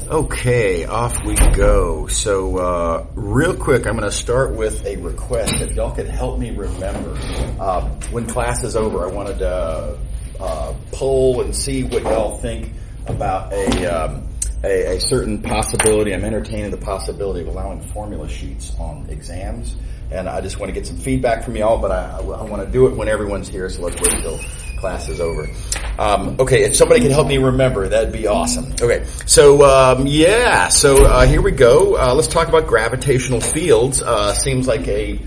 Okay, off we go. So, real quick, I'm going to start with a request. If y'all could help me remember, when class is over, I wanted to poll and see what y'all think about a certain possibility. I'm entertaining the possibility of allowing formula sheets on exams, and I just want to get some feedback from y'all, but I want to do it when everyone's here, so let's wait until class is over. Okay, if somebody can help me remember, that'd be awesome. Okay, so here we go. Let's talk about gravitational fields. Seems like a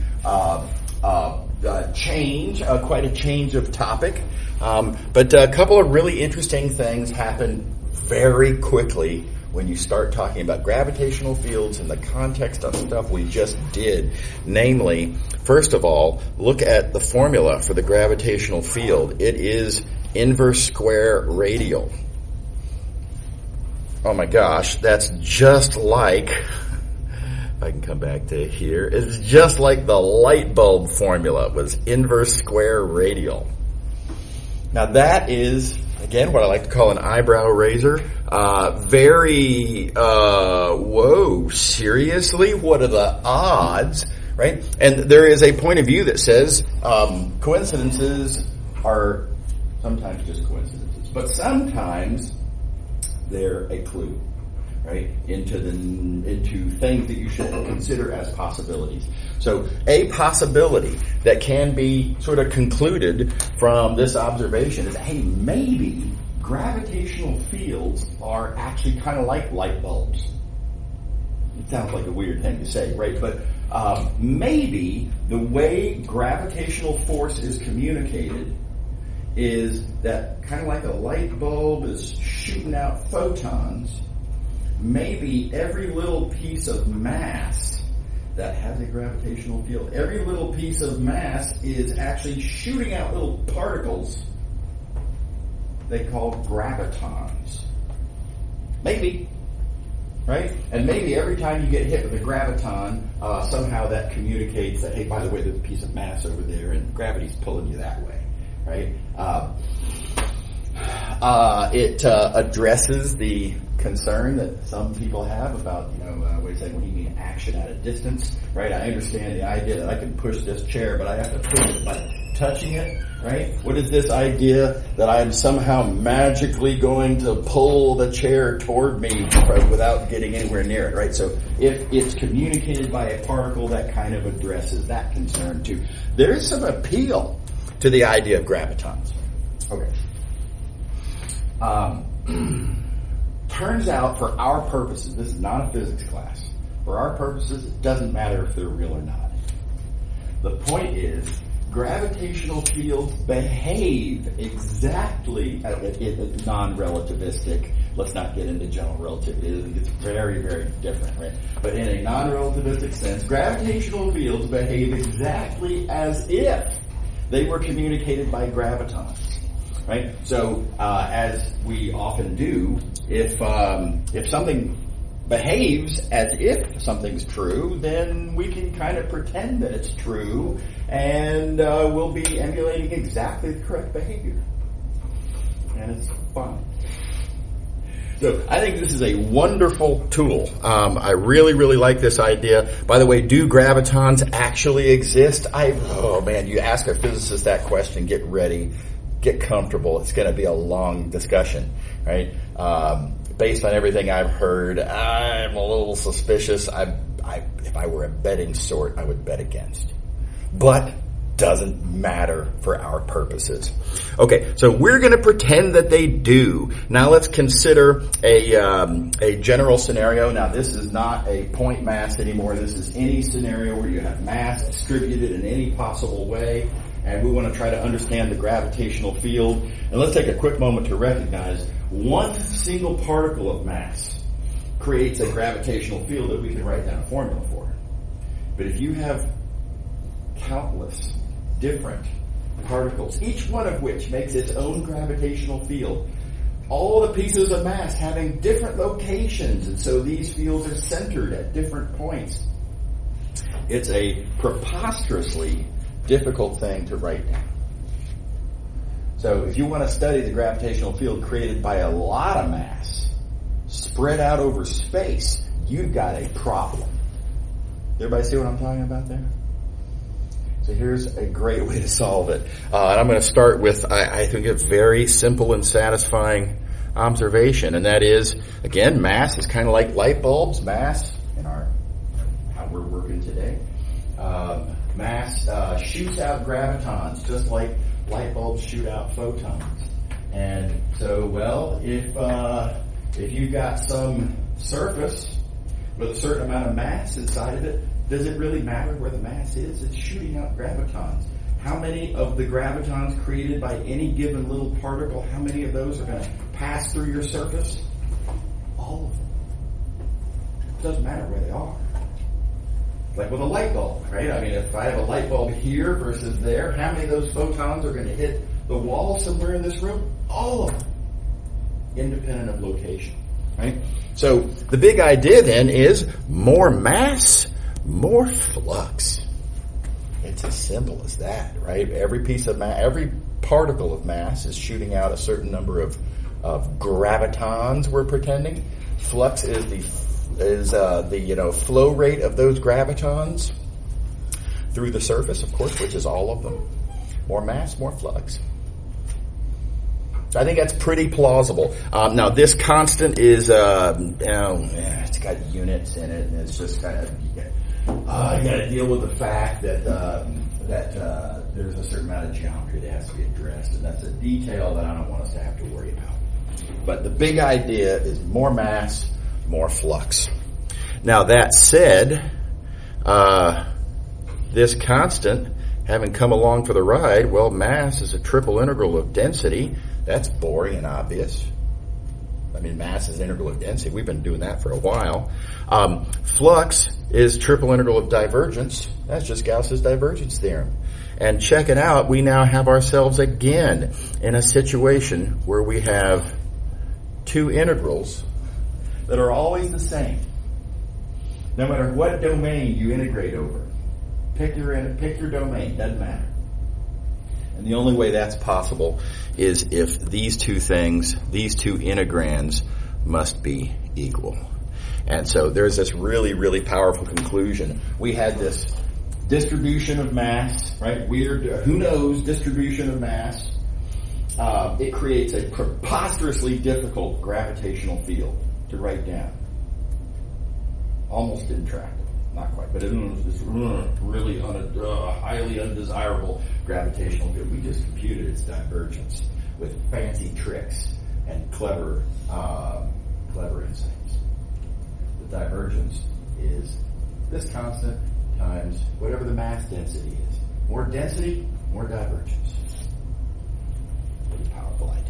change, quite a change of topic. But a couple of really interesting things happen very quickly when you start talking about gravitational fields in the context of stuff we just did. Namely, first of all, look at the formula for the gravitational field. It is inverse square radial. Oh my gosh, that's just like, if I can come back to here, it's just like the light bulb formula was inverse square radial. Now that is, again, what I like to call an eyebrow raiser. Seriously? What are the odds? Right? And there is a point of view that says coincidences are sometimes just coincidences, but sometimes they're a clue, right, into things that you should consider as possibilities. So a possibility that can be sort of concluded from this observation is, hey, maybe gravitational fields are actually kind of like light bulbs. It sounds like a weird thing to say, right? But maybe the way gravitational force is communicated is that kind of like a light bulb is shooting out photons, maybe every little piece of mass that has a gravitational field, every little piece of mass is actually shooting out little particles they call gravitons. Maybe. Right? And maybe every time you get hit with a graviton, somehow that communicates that, hey, by the way, there's a piece of mass over there and gravity's pulling you that way. Right? It addresses the concern that some people have about, what do you mean action at a distance, right? I understand the idea that I can push this chair, but I have to push it by touching it, right? What is this idea that I'm somehow magically going to pull the chair toward me without getting anywhere near it, right? So if it's communicated by a particle, that kind of addresses that concern too. There is some appeal to the idea of gravitons. Okay. Turns out, for our purposes, this is not a physics class. For our purposes, it doesn't matter if they're real or not. The point is, gravitational fields behave exactly, it's non-relativistic. Let's not get into general relativity. It's very, very different, right? But in a non-relativistic sense, gravitational fields behave exactly as if they were communicated by gravitons. Right? So, as we often do, if something behaves as if something's true, then we can kind of pretend that it's true, and we'll be emulating exactly the correct behavior. And it's fun. So, I think this is a wonderful tool. I really, really like this idea. By the way, do gravitons actually exist? You ask a physicist that question, get ready. Get comfortable. It's going to be a long discussion, right? Based on everything I've heard, I'm a little suspicious. If I were a betting sort, I would bet against. But doesn't matter for our purposes. Okay, so we're going to pretend that they do. Now let's consider a general scenario. Now this is not a point mass anymore. This is any scenario where you have mass distributed in any possible way. And we want to try to understand the gravitational field. And let's take a quick moment to recognize one single particle of mass creates a gravitational field that we can write down a formula for. But if you have countless different particles, each one of which makes its own gravitational field, all the pieces of mass having different locations, and so these fields are centered at different points, it's a preposterously difficult thing to write down. So if you want to study the gravitational field created by a lot of mass, spread out over space, you've got a problem. Everybody see what I'm talking about there? So here's a great way to solve it. And I'm going to start with, I think, a very simple and satisfying observation, and that is, again, mass is kind of like light bulbs. Mass, in how we're working today, mass shoots out gravitons, just like light bulbs shoot out photons. And so, well, if you've got some surface with a certain amount of mass inside of it, does it really matter where the mass is? It's shooting out gravitons. How many of the gravitons created by any given little particle, how many of those are going to pass through your surface? All of them. It doesn't matter where they are. Like with a light bulb, right? I mean, if I have a light bulb here versus there, how many of those photons are going to hit the wall somewhere in this room? All of them. Independent of location, right? So the big idea then is more mass, more flux. It's as simple as that, right? Every piece of mass, every particle of mass is shooting out a certain number of gravitons, we're pretending. Flux is the flow rate of those gravitons through the surface, of course, which is all of them. More mass, more flux. I think that's pretty plausible. Now, this constant is, it's got units in it, and it's just kind of, you got to deal with the fact that there's a certain amount of geometry that has to be addressed, and that's a detail that I don't want us to have to worry about. But the big idea is more mass, more flux. Now, that said, this constant, having come along for the ride, well, mass is a triple integral of density. That's boring and obvious. I mean, mass is integral of density. We've been doing that for a while. Flux is triple integral of divergence. That's just Gauss's divergence theorem. And check it out, we now have ourselves again in a situation where we have two integrals that are always the same. No matter what domain you integrate over. Pick your domain, doesn't matter. And the only way that's possible is if these two things, these two integrands, must be equal. And so there's this really, really powerful conclusion. We had this distribution of mass, right? Weird, who knows, distribution of mass. It creates a preposterously difficult gravitational field to write down. Almost intractable. Not quite, but it was this really highly undesirable gravitational field. We just computed its divergence with fancy tricks and clever insights. The divergence is this constant times whatever the mass density is. More density, more divergence. Pretty powerful idea.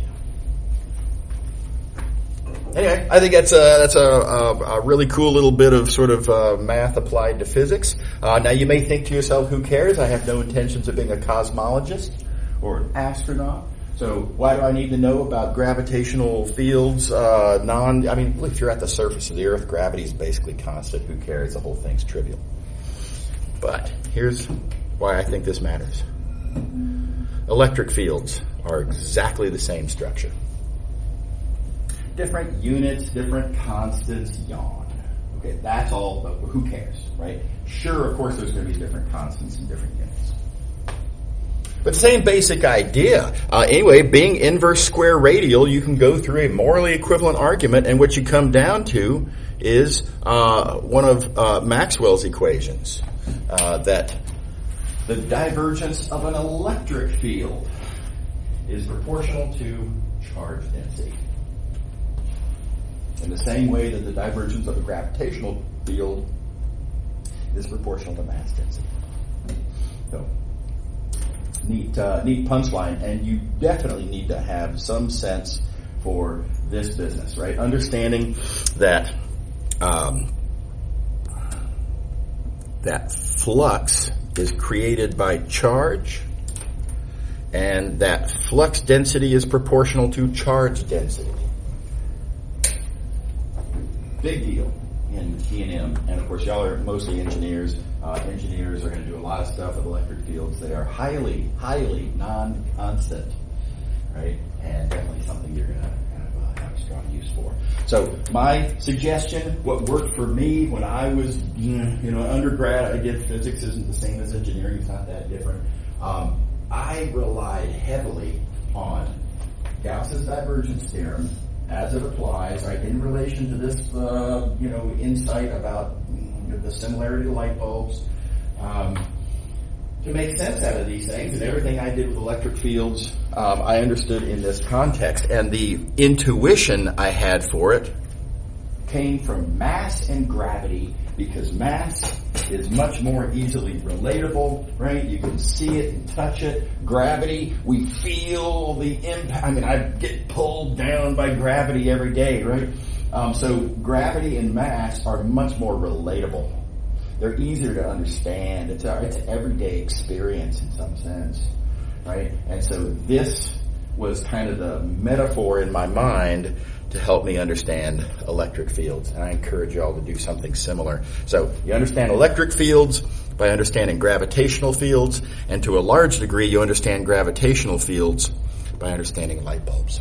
Anyway, I think that's a really cool little bit of sort of math applied to physics. Now you may think to yourself, who cares? I have no intentions of being a cosmologist or an astronaut. So why do I need to know about gravitational fields? If you're at the surface of the Earth, gravity is basically constant. Who cares? The whole thing's trivial. But here's why I think this matters. Electric fields are exactly the same structure. Different units, different constants, yawn. Okay, that's all, but who cares, right? Sure, of course there's going to be different constants and different units. But same basic idea. Anyway, being inverse square radial, you can go through a morally equivalent argument, and what you come down to is one of Maxwell's equations, that the divergence of an electric field is proportional to charge density. In the same way that the divergence of a gravitational field is proportional to mass density. So, neat punchline, and you definitely need to have some sense for this business, right? Understanding that that flux is created by charge, and that flux density is proportional to charge density. Big deal in T&M, and of course y'all are mostly engineers. Engineers are going to do a lot of stuff with electric fields. They are highly, highly non-constant, right? And definitely something you're going to kind of have electron use for. So my suggestion, what worked for me when I was undergrad, I did physics isn't the same as engineering, it's not that different. I relied heavily on Gauss's divergence theorem as it applies, right, in relation to this, insight about the similarity of light bulbs, to make sense out of these things. And everything I did with electric fields, I understood in this context. And the intuition I had for it came from mass and gravity, because mass is much more easily relatable, right? You can see it and touch it. Gravity, we feel the impact. I mean, I get pulled down by gravity every day, right? So gravity and mass are much more relatable. They're easier to understand. It's an everyday experience in some sense, right? And so this was kind of the metaphor in my mind to help me understand electric fields. And I encourage you all to do something similar. So you understand electric fields by understanding gravitational fields, and to a large degree you understand gravitational fields by understanding light bulbs.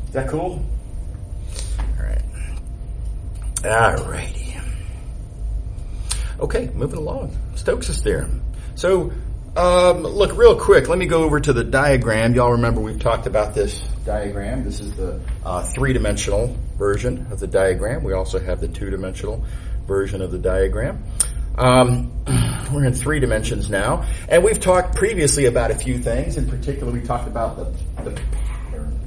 Is that cool? All right. All righty. Okay, moving along. Stokes' theorem. So, look, real quick, let me go over to the diagram. Y'all remember we've talked about this diagram. This is the three-dimensional version of the diagram. We also have the two-dimensional version of the diagram. We're in 3 dimensions now. And we've talked previously about a few things. In particular, we talked about the pattern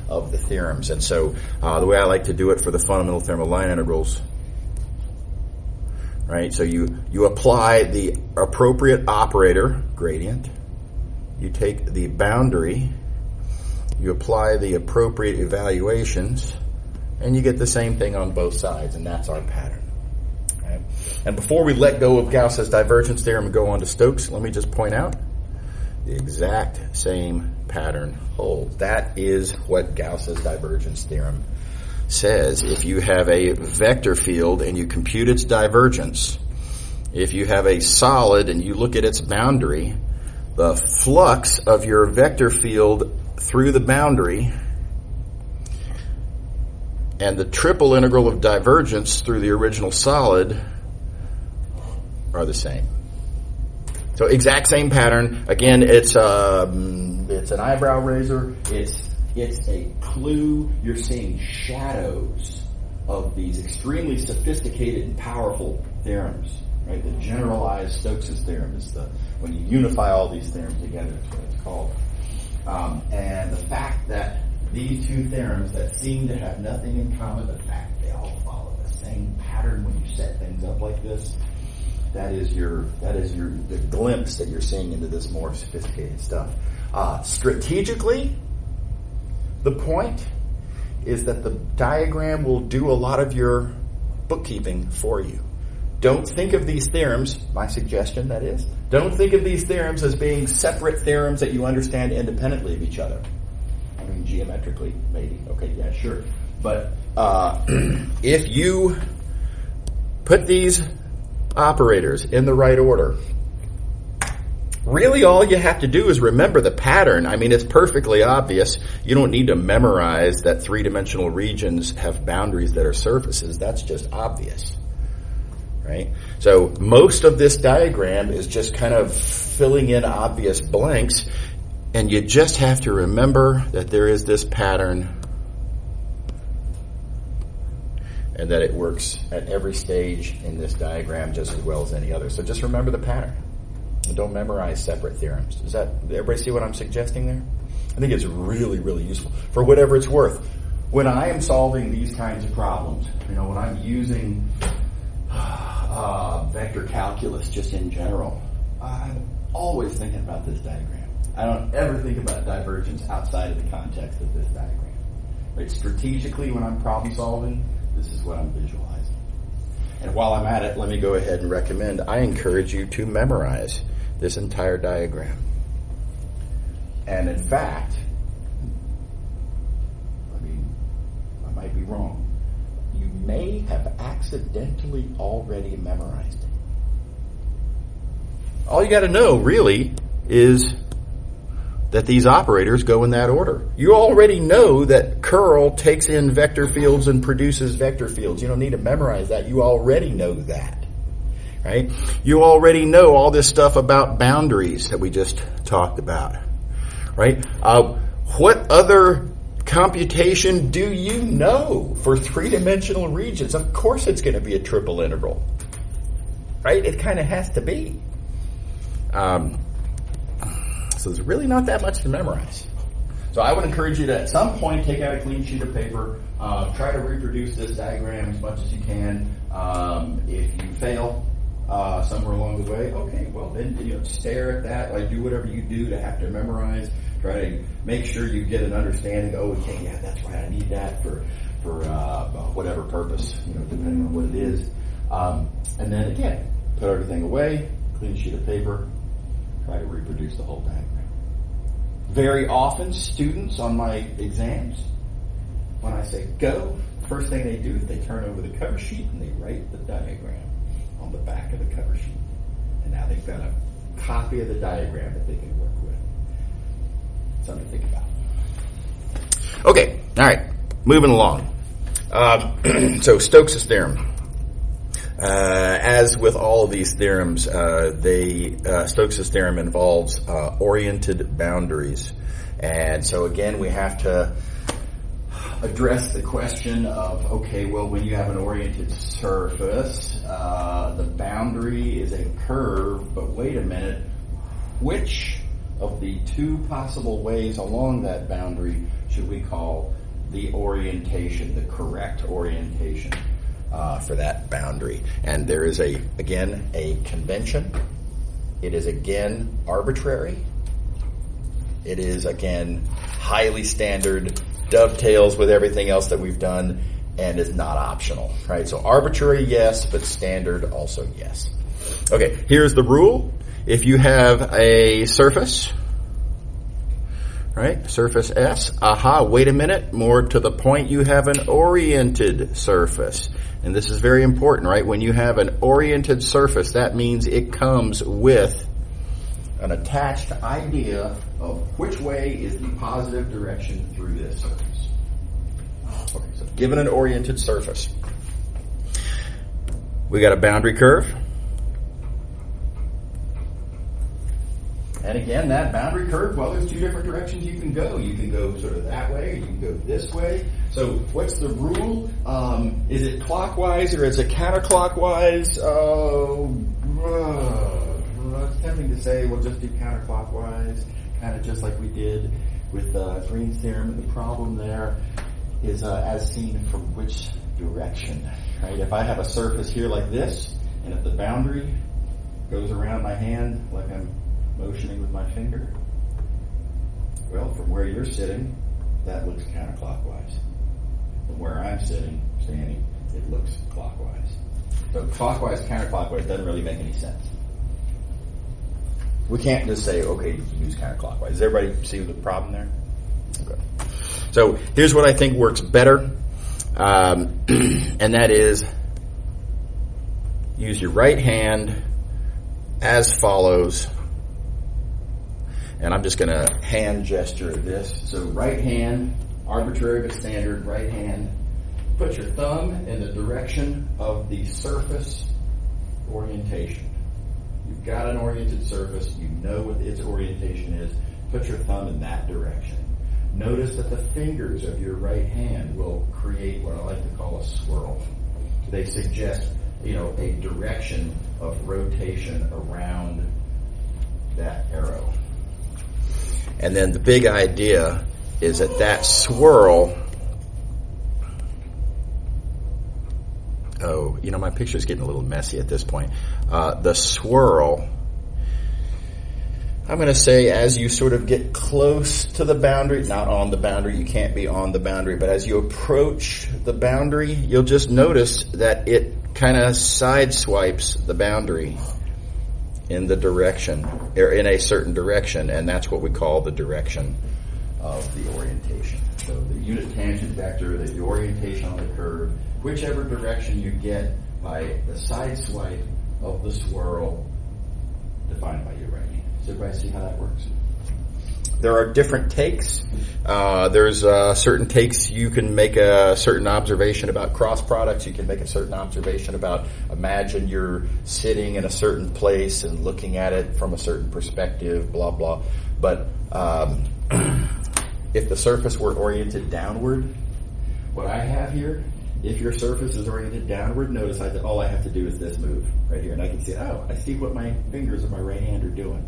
of the theorems. And so the way I like to do it for the fundamental theorem of line integrals, right? So you apply the appropriate operator, gradient. You take the boundary. You apply the appropriate evaluations. And you get the same thing on both sides. And that's our pattern. Okay? And before we let go of Gauss's divergence theorem and go on to Stokes, let me just point out the exact same pattern holds. That is what Gauss's divergence theorem says. If you have a vector field and you compute its divergence, if you have a solid and you look at its boundary, the flux of your vector field through the boundary and the triple integral of divergence through the original solid are the same. So exact same pattern. Again, it's an eyebrow raiser. It's a clue. You're seeing shadows of these extremely sophisticated and powerful theorems, right? The generalized Stokes' theorem is when you unify all these theorems together, that's what it's called. And the fact that these two theorems that seem to have nothing in common, the fact they all follow the same pattern when you set things up like this, that is the glimpse that you're seeing into this more sophisticated stuff. Strategically, the point is that the diagram will do a lot of your bookkeeping for you. Don't think of these theorems, my suggestion that is, don't think of these theorems as being separate theorems that you understand independently of each other. I mean, geometrically, maybe. Okay, yeah, sure. But if you put these operators in the right order, really all you have to do is remember the pattern. I mean, it's perfectly obvious. You don't need to memorize that three-dimensional regions have boundaries that are surfaces. That's just obvious, right? So most of this diagram is just kind of filling in obvious blanks, and you just have to remember that there is this pattern and that it works at every stage in this diagram just as well as any other. So just remember the pattern. And don't memorize separate theorems. Does everybody see what I'm suggesting there? I think it's really, really useful for whatever it's worth. When I am solving these kinds of problems, when I'm using vector calculus just in general, I'm always thinking about this diagram. I don't ever think about divergence outside of the context of this diagram. Right? Strategically, when I'm problem solving, this is what I'm visualizing. And while I'm at it, let me go ahead and recommend, I encourage you to memorize this entire diagram. And in fact, I might be wrong. You may have accidentally already memorized it. All you got to know, really, is that these operators go in that order. You already know that curl takes in vector fields and produces vector fields. You don't need to memorize that. You already know that, right? You already know all this stuff about boundaries that we just talked about, right? What other computation do you know for three-dimensional regions? Of course it's going to be a triple integral, right? It kind of has to be. So there's really not that much to memorize. So I would encourage you to, at some point, take out a clean sheet of paper, try to reproduce this diagram as much as you can. If you fail somewhere along the way, okay, well then stare at that, like do whatever you do to have to memorize. Try to make sure you get an understanding. Oh, okay, yeah, that's right. I need that for whatever purpose, depending on what it is. And then again, put everything away, clean sheet of paper, try to reproduce the whole diagram. Very often, students on my exams, when I say go, the first thing they do is they turn over the cover sheet and they write the diagram on the back of the cover sheet. And now they've got a copy of the diagram that they can work with. Something to think about. Okay, all right, moving along. So Stokes' theorem. As with all of these theorems, Stokes' theorem involves oriented boundaries. And so again, we have to address the question of, okay, well, when you have an oriented surface, the boundary is a curve, but wait a minute, which of the two possible ways along that boundary should we call the orientation, the correct orientation for that boundary? And there is again a convention. It is again arbitrary. It is again highly standard, dovetails with everything else that we've done, and is not optional, right? So arbitrary, yes, but standard also yes. Okay, here's the rule. If you have a surface, right, surface S, wait a minute, more to the point, you have an oriented surface. And this is very important, right? When you have an oriented surface, that means it comes with an attached idea of which way is the positive direction through this surface. Okay, so given an oriented surface, we got a boundary curve. And again, that boundary curve, well, there's two different directions you can go. You can go sort of that way, or you can go this way. So what's the rule? Is it clockwise or is it counterclockwise? It's tempting to say, well, just do counterclockwise, kind of just like we did with Green's theorem. And the problem there is as seen from which direction, right? If I have a surface here like this, and if the boundary goes around my hand like I'm motioning with my finger, well, from where you're sitting, that looks counterclockwise. From where I'm standing, it looks clockwise. So clockwise, counterclockwise doesn't really make any sense. We can't just say, okay, you can use counterclockwise. Does everybody see the problem there? Okay. So here's what I think works better, and that is use your right hand as follows. And I'm just going to hand gesture this. So right hand, arbitrary but standard, right hand. Put your thumb in the direction of the surface orientation. You've got an oriented surface. You know what its orientation is. Put your thumb in that direction. Notice that the fingers of your right hand will create what I like to call a swirl. They suggest, a direction of rotation around that arrow. And then the big idea is that swirl, my picture's getting a little messy at this point. The swirl, I'm going to say as you sort of get close to the boundary, not on the boundary, you can't be on the boundary, but as you approach the boundary, you'll just notice that it kind of sideswipes the boundary in the direction, or in a certain direction, and that's what we call the direction of the orientation. So the unit tangent vector, the orientation on the curve, whichever direction you get by the side swipe of the swirl defined by your right hand. Does everybody see how that works? There are different takes. There's certain takes. You can make a certain observation about cross products. You can make a certain observation about, imagine you're sitting in a certain place and looking at it from a certain perspective, blah, blah. But if the surface were oriented downward, what I have here, if your surface is oriented downward, notice all I have to do is this move right here. And I can see, I see what my fingers of my right hand are doing.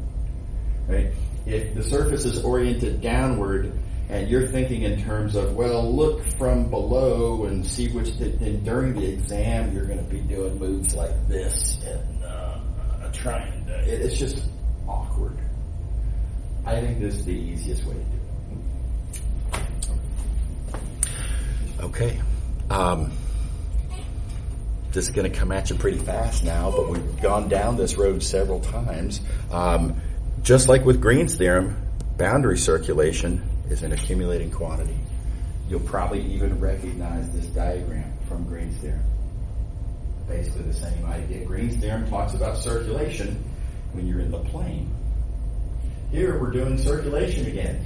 Right? If the surface is oriented downward and you're thinking in terms of, well, look from below and see then during the exam you're going to be doing moves like this and trying to, it's just awkward. I think this is the easiest way to do it. Okay. This is going to come at you pretty fast now, but we've gone down this road several times. Just like with Green's theorem, boundary circulation is an accumulating quantity. You'll probably even recognize this diagram from Green's theorem. Basically the same idea. Green's theorem talks about circulation when you're in the plane. Here we're doing circulation again.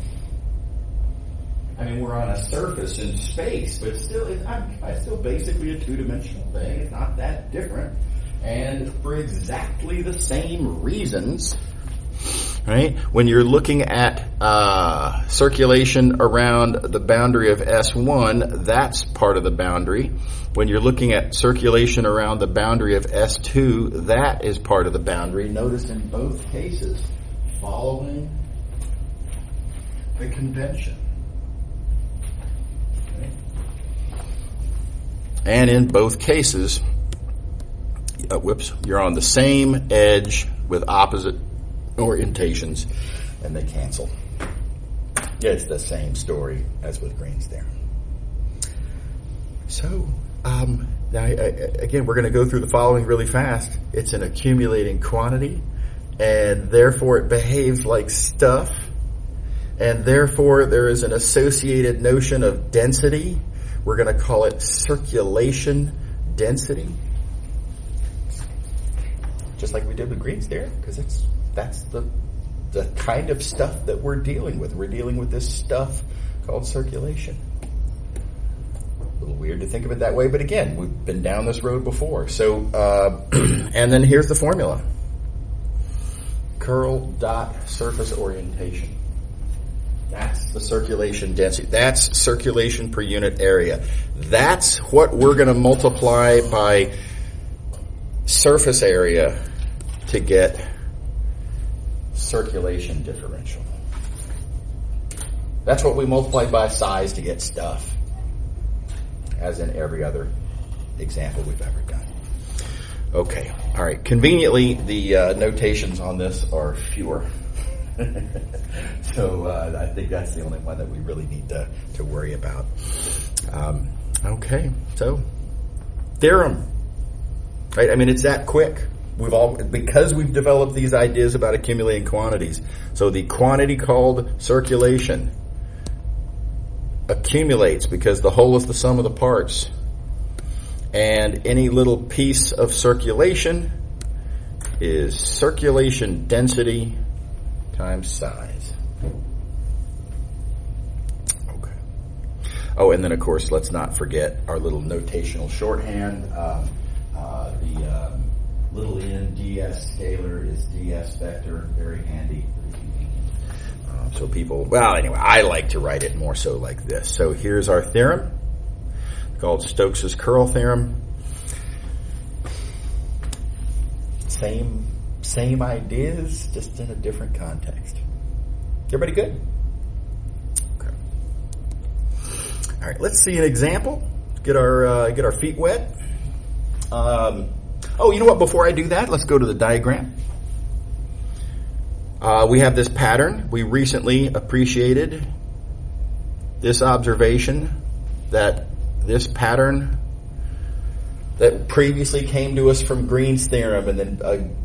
I mean, we're on a surface in space, but still, it's still basically a two-dimensional thing. It's not that different. And for exactly the same reasons, right? When you're looking at circulation around the boundary of S1, that's part of the boundary. When you're looking at circulation around the boundary of S2, that is part of the boundary. Notice in both cases, following the convention. Okay. And in both cases, you're on the same edge with opposite orientations, and they cancel. It's the same story as with Green's theorem. So, now again, we're going to go through the following really fast. It's an accumulating quantity, and therefore it behaves like stuff, and therefore there is an associated notion of density. We're going to call it circulation density, just like we did with Green's theorem, because that's the kind of stuff that we're dealing with. We're dealing with this stuff called circulation. A little weird to think of it that way, but again, we've been down this road before. So, and then here's the formula. Curl dot surface orientation. That's the circulation density. That's circulation per unit area. That's what we're going to multiply by surface area to get circulation differential. That's what we multiply by size to get stuff, as in every other example we've ever done. Okay, all right. Conveniently, the notations on this are fewer. So I think that's the only one that we really need to worry about. Okay, so theorem. Right? I mean, it's that quick. Because we've developed these ideas about accumulating quantities. So the quantity called circulation accumulates because the whole is the sum of the parts. And any little piece of circulation is circulation density times size. Okay. Oh, and then of course, let's not forget our little notational shorthand. The little n ds scalar is ds vector, very handy. So people, well, anyway, I like to write it more so like this. So here's our theorem called Stokes's curl theorem. Same ideas, just in a different context. Everybody good? Okay. All right, let's see an example. Get our feet wet. Oh, you know what? Before I do that, let's go to the diagram. We have this pattern. We recently appreciated this observation that this pattern that previously came to us from Green's theorem, and then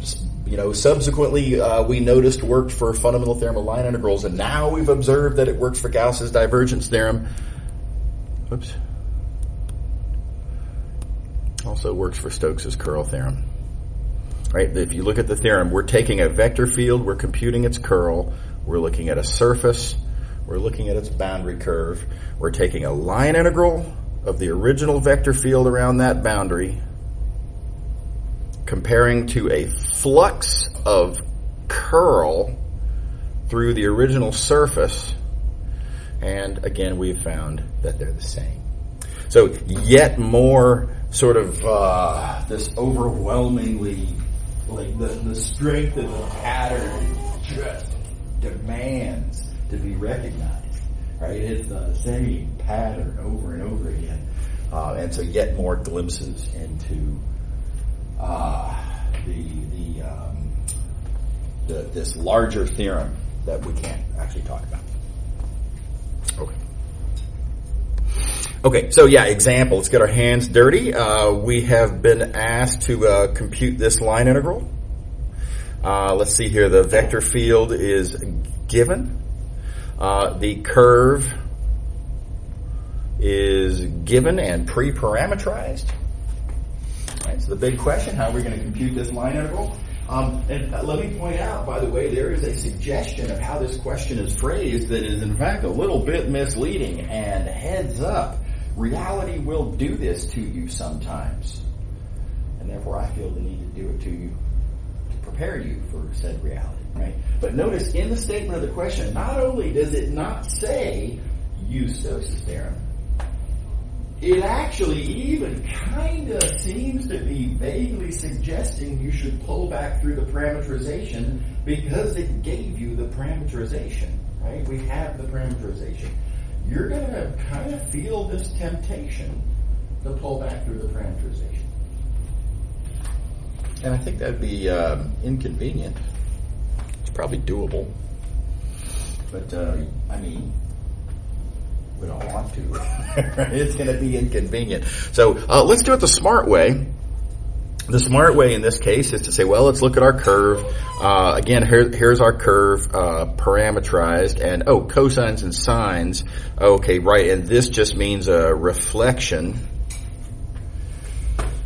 subsequently we noticed worked for fundamental theorem of line integrals, and now we've observed that it works for Gauss's divergence theorem. Oops. Also works for Stokes's curl theorem. Right? If you look at the theorem, we're taking a vector field, we're computing its curl, We're looking at a surface. We're looking at its boundary curve. We're taking a line integral of the original vector field around that boundary, comparing to a flux of curl through the original surface, and again we've found that they're the same. So yet more sort of this overwhelmingly, like the strength of the pattern just demands to be recognized, right? It's the same pattern over and over again. And so yet more glimpses into this larger theorem that we can't actually talk about. Okay, so yeah, example. Let's get our hands dirty. We have been asked to compute this line integral. Let's see here. The vector field is given. The curve is given and pre-parametrized. Right, so the big question, how are we going to compute this line integral? And let me point out, by the way, there is a suggestion of how this question is phrased that is in fact a little bit misleading. And heads up, reality will do this to you sometimes. And therefore I feel the need to do it to you to prepare you for said reality, right? But notice in the statement of the question, not only does it not say use Stokes' theorem, it actually even kind of seems to be vaguely suggesting you should pull back through the parameterization because it gave you the parameterization, right? We have the parameterization. You're going to kind of feel this temptation to pull back through the parameterization. And I think that'd be inconvenient. It's probably doable. But, I mean, we don't want to. It's going to be inconvenient. So let's do it the smart way. The smart way in this case is to say, well, let's look at our curve. Again, here's our curve parameterized. And, cosines and sines. Okay, right. And this just means a reflection.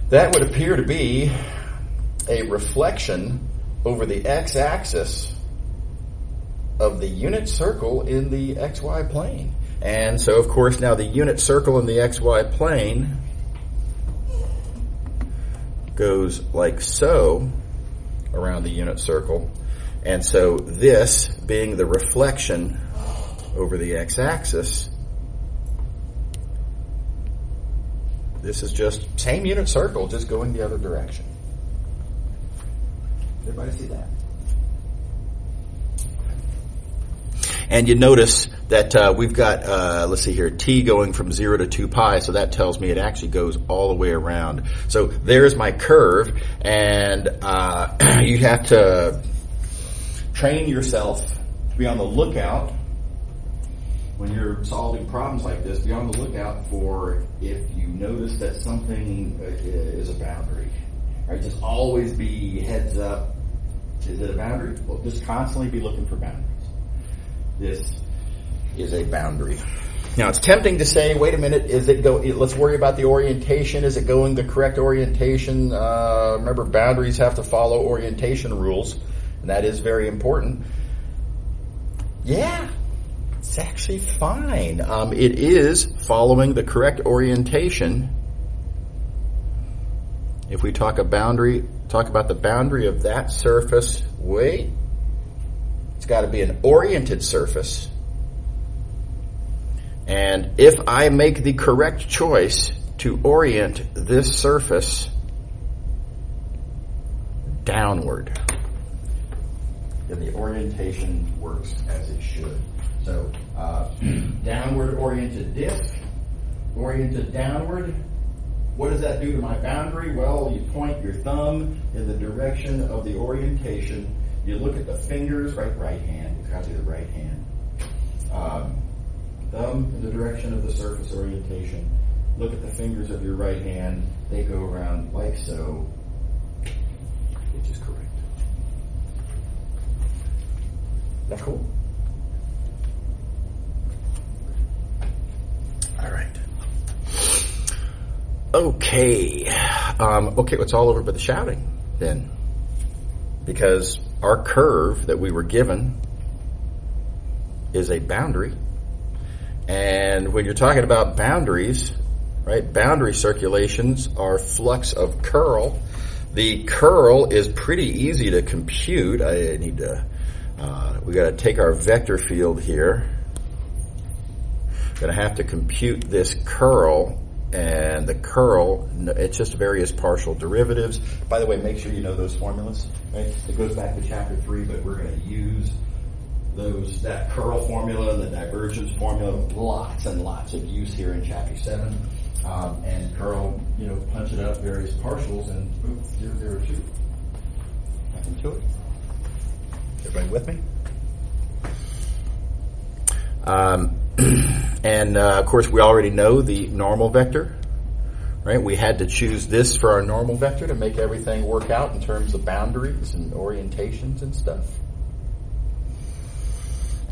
That would appear to be a reflection over the x-axis of the unit circle in the xy plane. And so, of course, now the unit circle in the xy plane goes like so around the unit circle. And so this being the reflection over the x-axis, this is just same unit circle, just going the other direction. Everybody see that? And you notice that we've got, let's see here, t going from 0 to 2 pi, so that tells me it actually goes all the way around. So there's my curve, and you have to train yourself to be on the lookout when you're solving problems like this, be on the lookout for if you notice that something is a boundary. Right? Just always be heads up. Is it a boundary? Well, just constantly be looking for boundaries. This is a boundary. Now, it's tempting to say, wait a minute, let's worry about the orientation. Is it going the correct orientation? Remember, boundaries have to follow orientation rules, and that is very important. Yeah, it's actually fine. It is following the correct orientation. If we talk about the boundary of that surface, it's got to be an oriented surface. And if I make the correct choice to orient this surface downward, then the orientation works as it should. So, downward oriented disk, oriented downward. What does that do to my boundary? Well, you point your thumb in the direction of the orientation. You look at the fingers, right hand, it's got to be the right hand. Thumb in the direction of the surface orientation. Look at the fingers of your right hand. They go around like so, which is correct. That cool? All right. Okay. It's all over but the shouting then. Because our curve that we were given is a boundary. And when you're talking about boundaries, right, boundary circulations are flux of curl. The curl is pretty easy to compute. I need to, we got to take our vector field here. Going to have to compute this curl, and the curl, it's just various partial derivatives. By the way, make sure you know those formulas, right? It goes back to chapter 3, but we're going to use that curl formula and the divergence formula, lots and lots of use here in chapter 7. And curl, punch it up, various partials, and boom, 0, 0, 2. Nothing to it. Everybody with me? And of course, we already know the normal vector, right? We had to choose this for our normal vector to make everything work out in terms of boundaries and orientations and stuff.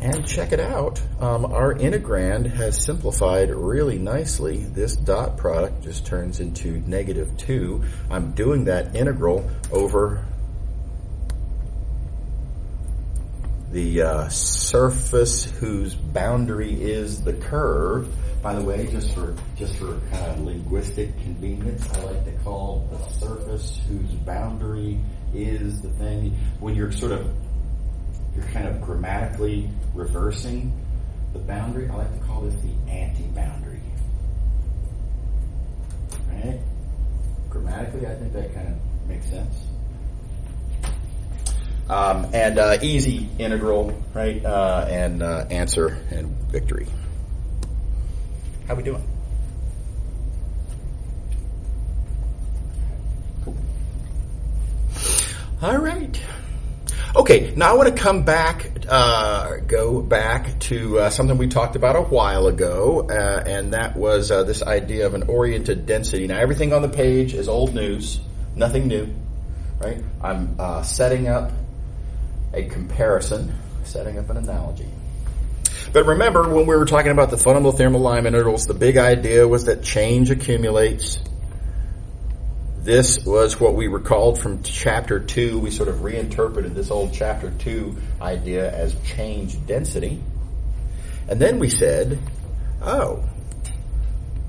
And check it out, our integrand has simplified really nicely. This dot product just turns into -2. I'm doing that integral over the surface whose boundary is the curve. By the way, just for kind of linguistic convenience, I like to call the surface whose boundary is the thing. When you're kind of grammatically reversing the boundary, I like to call this the anti-boundary. Right? Grammatically, I think that kind of makes sense. And easy integral, right? And answer and victory. How we doing? Cool. All right. Okay, now I want to go back to something we talked about a while ago, and that was this idea of an oriented density. Now, everything on the page is old news, nothing new, right? I'm setting up a comparison, setting up an analogy. But remember, when we were talking about the fundamental theorem of Lyman intervals, the big idea was that change accumulates. This was what we recalled from chapter 2. We sort of reinterpreted this old chapter 2 idea as change density. And then we said, oh,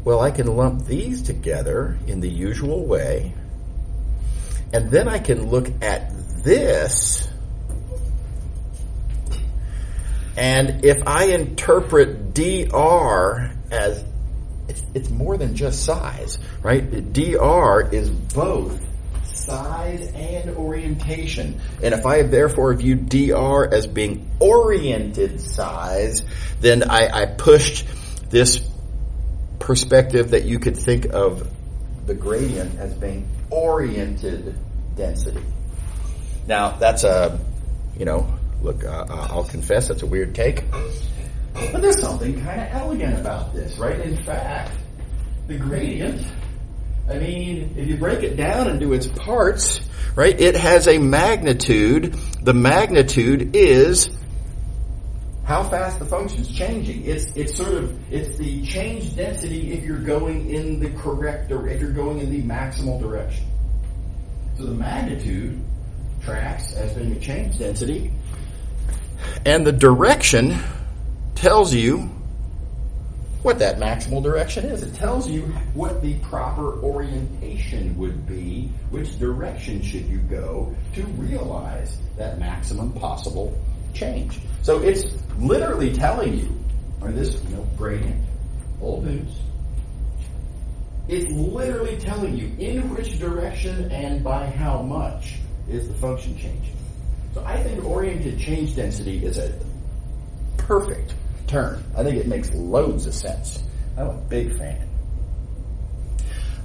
well, I can lump these together in the usual way. And then I can look at this. And if I interpret dr as it's more than just size, right? dr is both size and orientation. And if I therefore view dr as being oriented size, then I pushed this perspective that you could think of the gradient as being oriented density. Now, that's look, I'll confess that's a weird take. But there's something kind of elegant about this, right? In fact, the gradient, if you break it down into its parts, right, it has a magnitude. The magnitude is how fast the function's changing. It's the change density if you're going in the correct, or if you're going in the maximal direction. So the magnitude tracks as being a change density, and the direction tells you what that maximal direction is. It tells you what the proper orientation would be, which direction should you go to realize that maximum possible change. So it's literally telling you, or this gradient, old news, it's literally telling you in which direction and by how much is the function changing. So I think oriented change density is a perfect term. I think it makes loads of sense. I'm a big fan.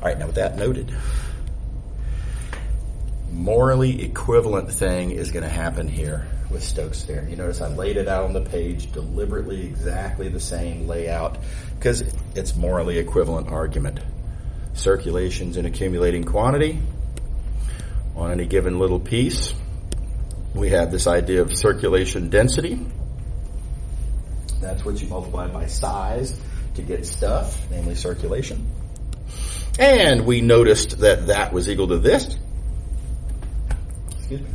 All right, now with that noted, morally equivalent thing is going to happen here with Stokes' theorem. You notice I laid it out on the page deliberately exactly the same layout because it's morally equivalent argument. Circulations in accumulating quantity on any given little piece. We have this idea of circulation density. That's what you multiply by size to get stuff, namely circulation. And we noticed that was equal to this. Excuse me.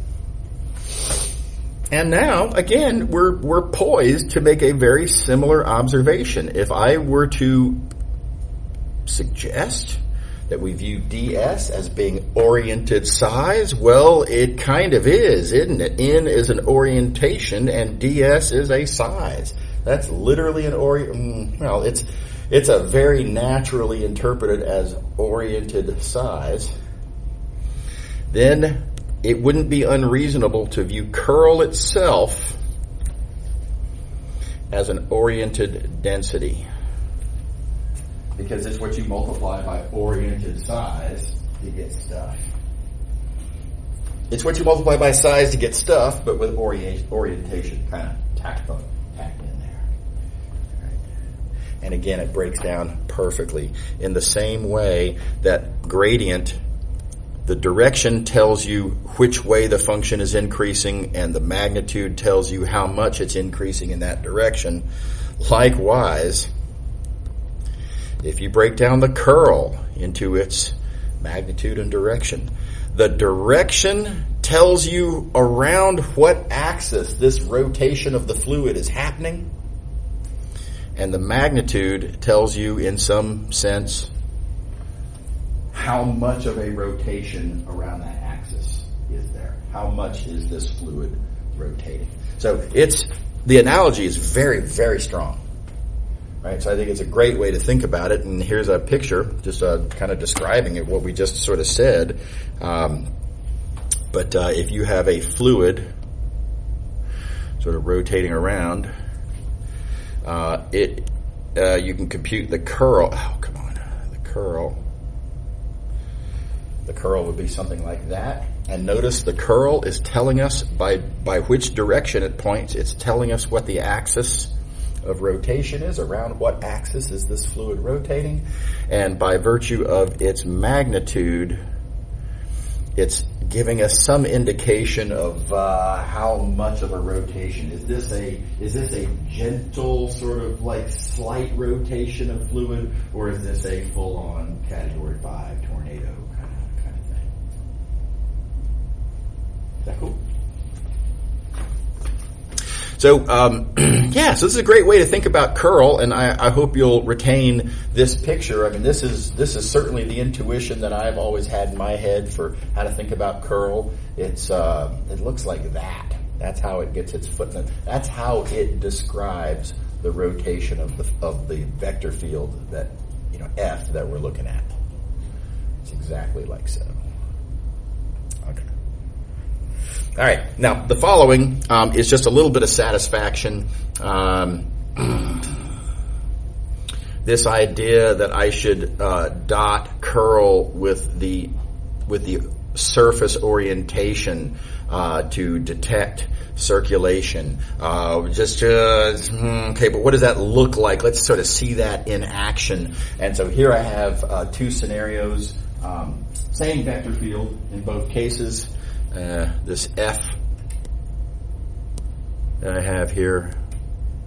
And now, again, we're poised to make a very similar observation. If I were to suggest that we view ds as being oriented size, well, it kind of is, isn't it? N is an orientation and ds is a size. That's literally it's a very naturally interpreted as oriented size. Then it wouldn't be unreasonable to view curl itself as an oriented density, because it's what you multiply by oriented size to get stuff. It's what you multiply by size to get stuff, but with orientation kind of tacked in there. Right. And again, it breaks down perfectly in the same way that gradient, the direction tells you which way the function is increasing, and the magnitude tells you how much it's increasing in that direction. Likewise, if you break down the curl into its magnitude and direction, the direction tells you around what axis this rotation of the fluid is happening, and the magnitude tells you, in some sense, how much of a rotation around that axis is there. How much is this fluid rotating? So the analogy is very, very strong. Right, so I think it's a great way to think about it, and here's a picture just kind of describing it, what we just sort of said. But if you have a fluid sort of rotating around, you can compute the curl. Oh, come on, the curl. The curl would be something like that. And notice the curl is telling us by which direction it points. It's telling us what the axis of rotation is, around what axis is this fluid rotating, and by virtue of its magnitude, it's giving us some indication of how much of a rotation. Is this a gentle sort of like slight rotation of fluid, or is this a full-on Category 5 tornado kind of thing? Is that cool? So, so this is a great way to think about curl, and I hope you'll retain this picture. I mean, this is certainly the intuition that I've always had in my head for how to think about curl. It looks like that. That's how it gets its footnote. That's how it describes the rotation of the vector field that, F, that we're looking at. It's exactly like so. Okay. All right. Now, the following is just a little bit of satisfaction. This idea that I should dot curl with the surface orientation to detect circulation. Okay, but what does that look like? Let's sort of see that in action. And so here I have two scenarios, same vector field in both cases. This F that I have here,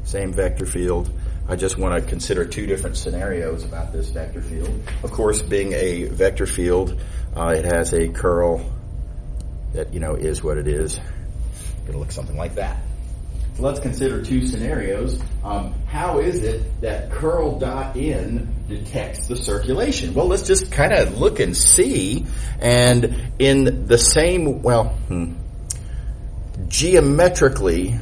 same vector field. I just want to consider two different scenarios about this vector field. Of course, being a vector field, it has a curl that, is what it is. It'll look something like that. So let's consider two scenarios. How is it that curl dot in detects the circulation? Well, let's just kind of look and see. And in the same, geometrically,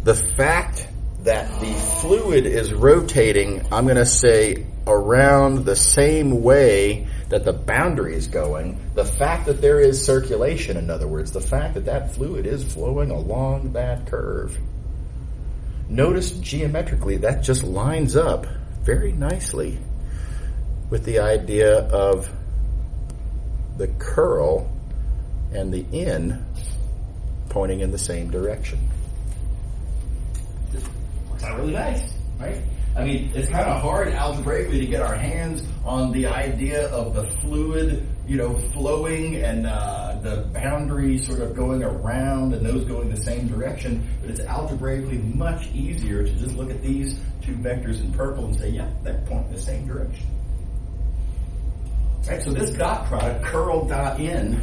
the fact that the fluid is rotating, I'm going to say, around the same way that the boundary is going, the fact that there is circulation, in other words, the fact that that fluid is flowing along that curve. Notice geometrically that just lines up very nicely with the idea of the curl and the in pointing in the same direction. It's not really nice, right? I mean, it's kind of hard algebraically to get our hands on the idea of the fluid, flowing and the boundary sort of going around and those going the same direction. But it's algebraically much easier to just look at these two vectors in purple and say, yeah, they're pointing the same direction. Right, so this dot product, curl dot in,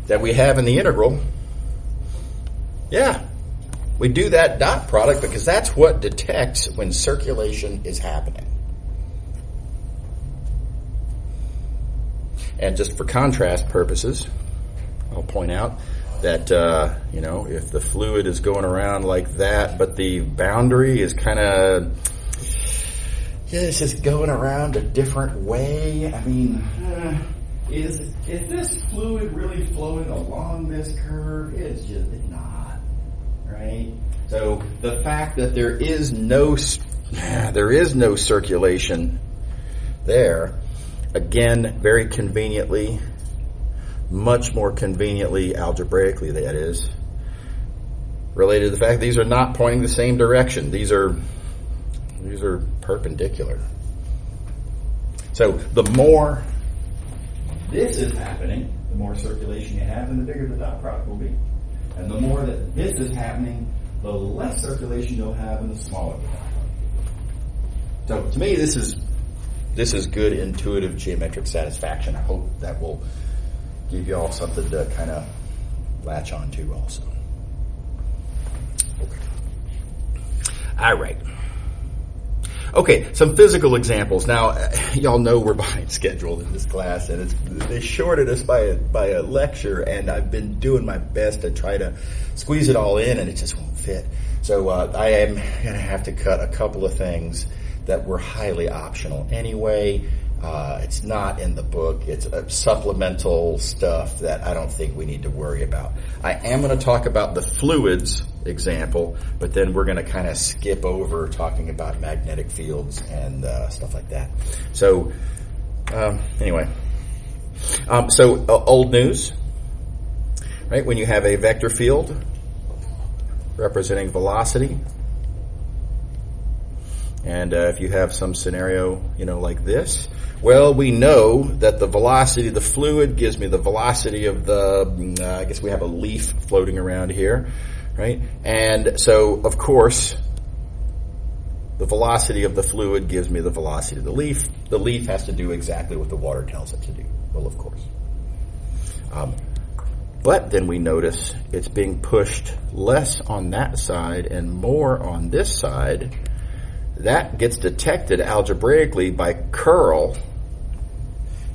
that we have in the integral, Yeah, we do that dot product because that's what detects when circulation is happening. And just for contrast purposes, I'll point out that, if the fluid is going around like that, but the boundary is kind of, it's just going around a different way. I mean, is this fluid really flowing along this curve? It's just not, right? So the fact that there is no circulation there, again, very conveniently, much more conveniently, algebraically that is, related to the fact that these are not pointing the same direction. These are perpendicular. So the more this is happening, the more circulation you have, and the bigger the dot product will be. And the more that this is happening, the less circulation you'll have, and the smaller the dot product. So to me, this is good intuitive geometric satisfaction. I hope that will give you all something to kind of latch on to also. Okay. All right. Okay, some physical examples. Now, y'all know we're behind schedule in this class, and they shorted us by a lecture, and I've been doing my best to try to squeeze it all in, and it just won't fit. So I am going to have to cut a couple of things that were highly optional anyway. It's not in the book. It's supplemental stuff that I don't think we need to worry about. I am going to talk about the fluids example, but then we're going to kind of skip over talking about magnetic fields and stuff like that. So, anyway. Old news, right? When you have a vector field representing velocity, and if you have some scenario, like this, well, we know that the velocity of the fluid gives me the velocity of the, I guess we have a leaf floating around here, right? And so, of course, the velocity of the fluid gives me the velocity of the leaf. The leaf has to do exactly what the water tells it to do. Well, of course. But then we notice it's being pushed less on that side and more on this side. That gets detected algebraically by curl,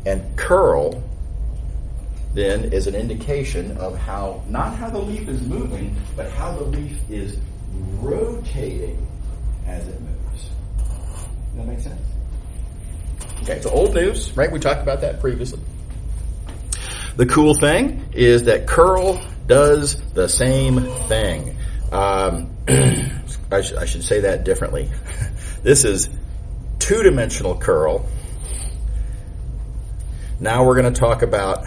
and curl then is an indication of not how the leaf is moving, but how the leaf is rotating as it moves. Does that make sense? Okay, so old news, right? We talked about that previously. The cool thing is that curl does the same thing. I should say that differently. This is two-dimensional curl. Now we're going to talk about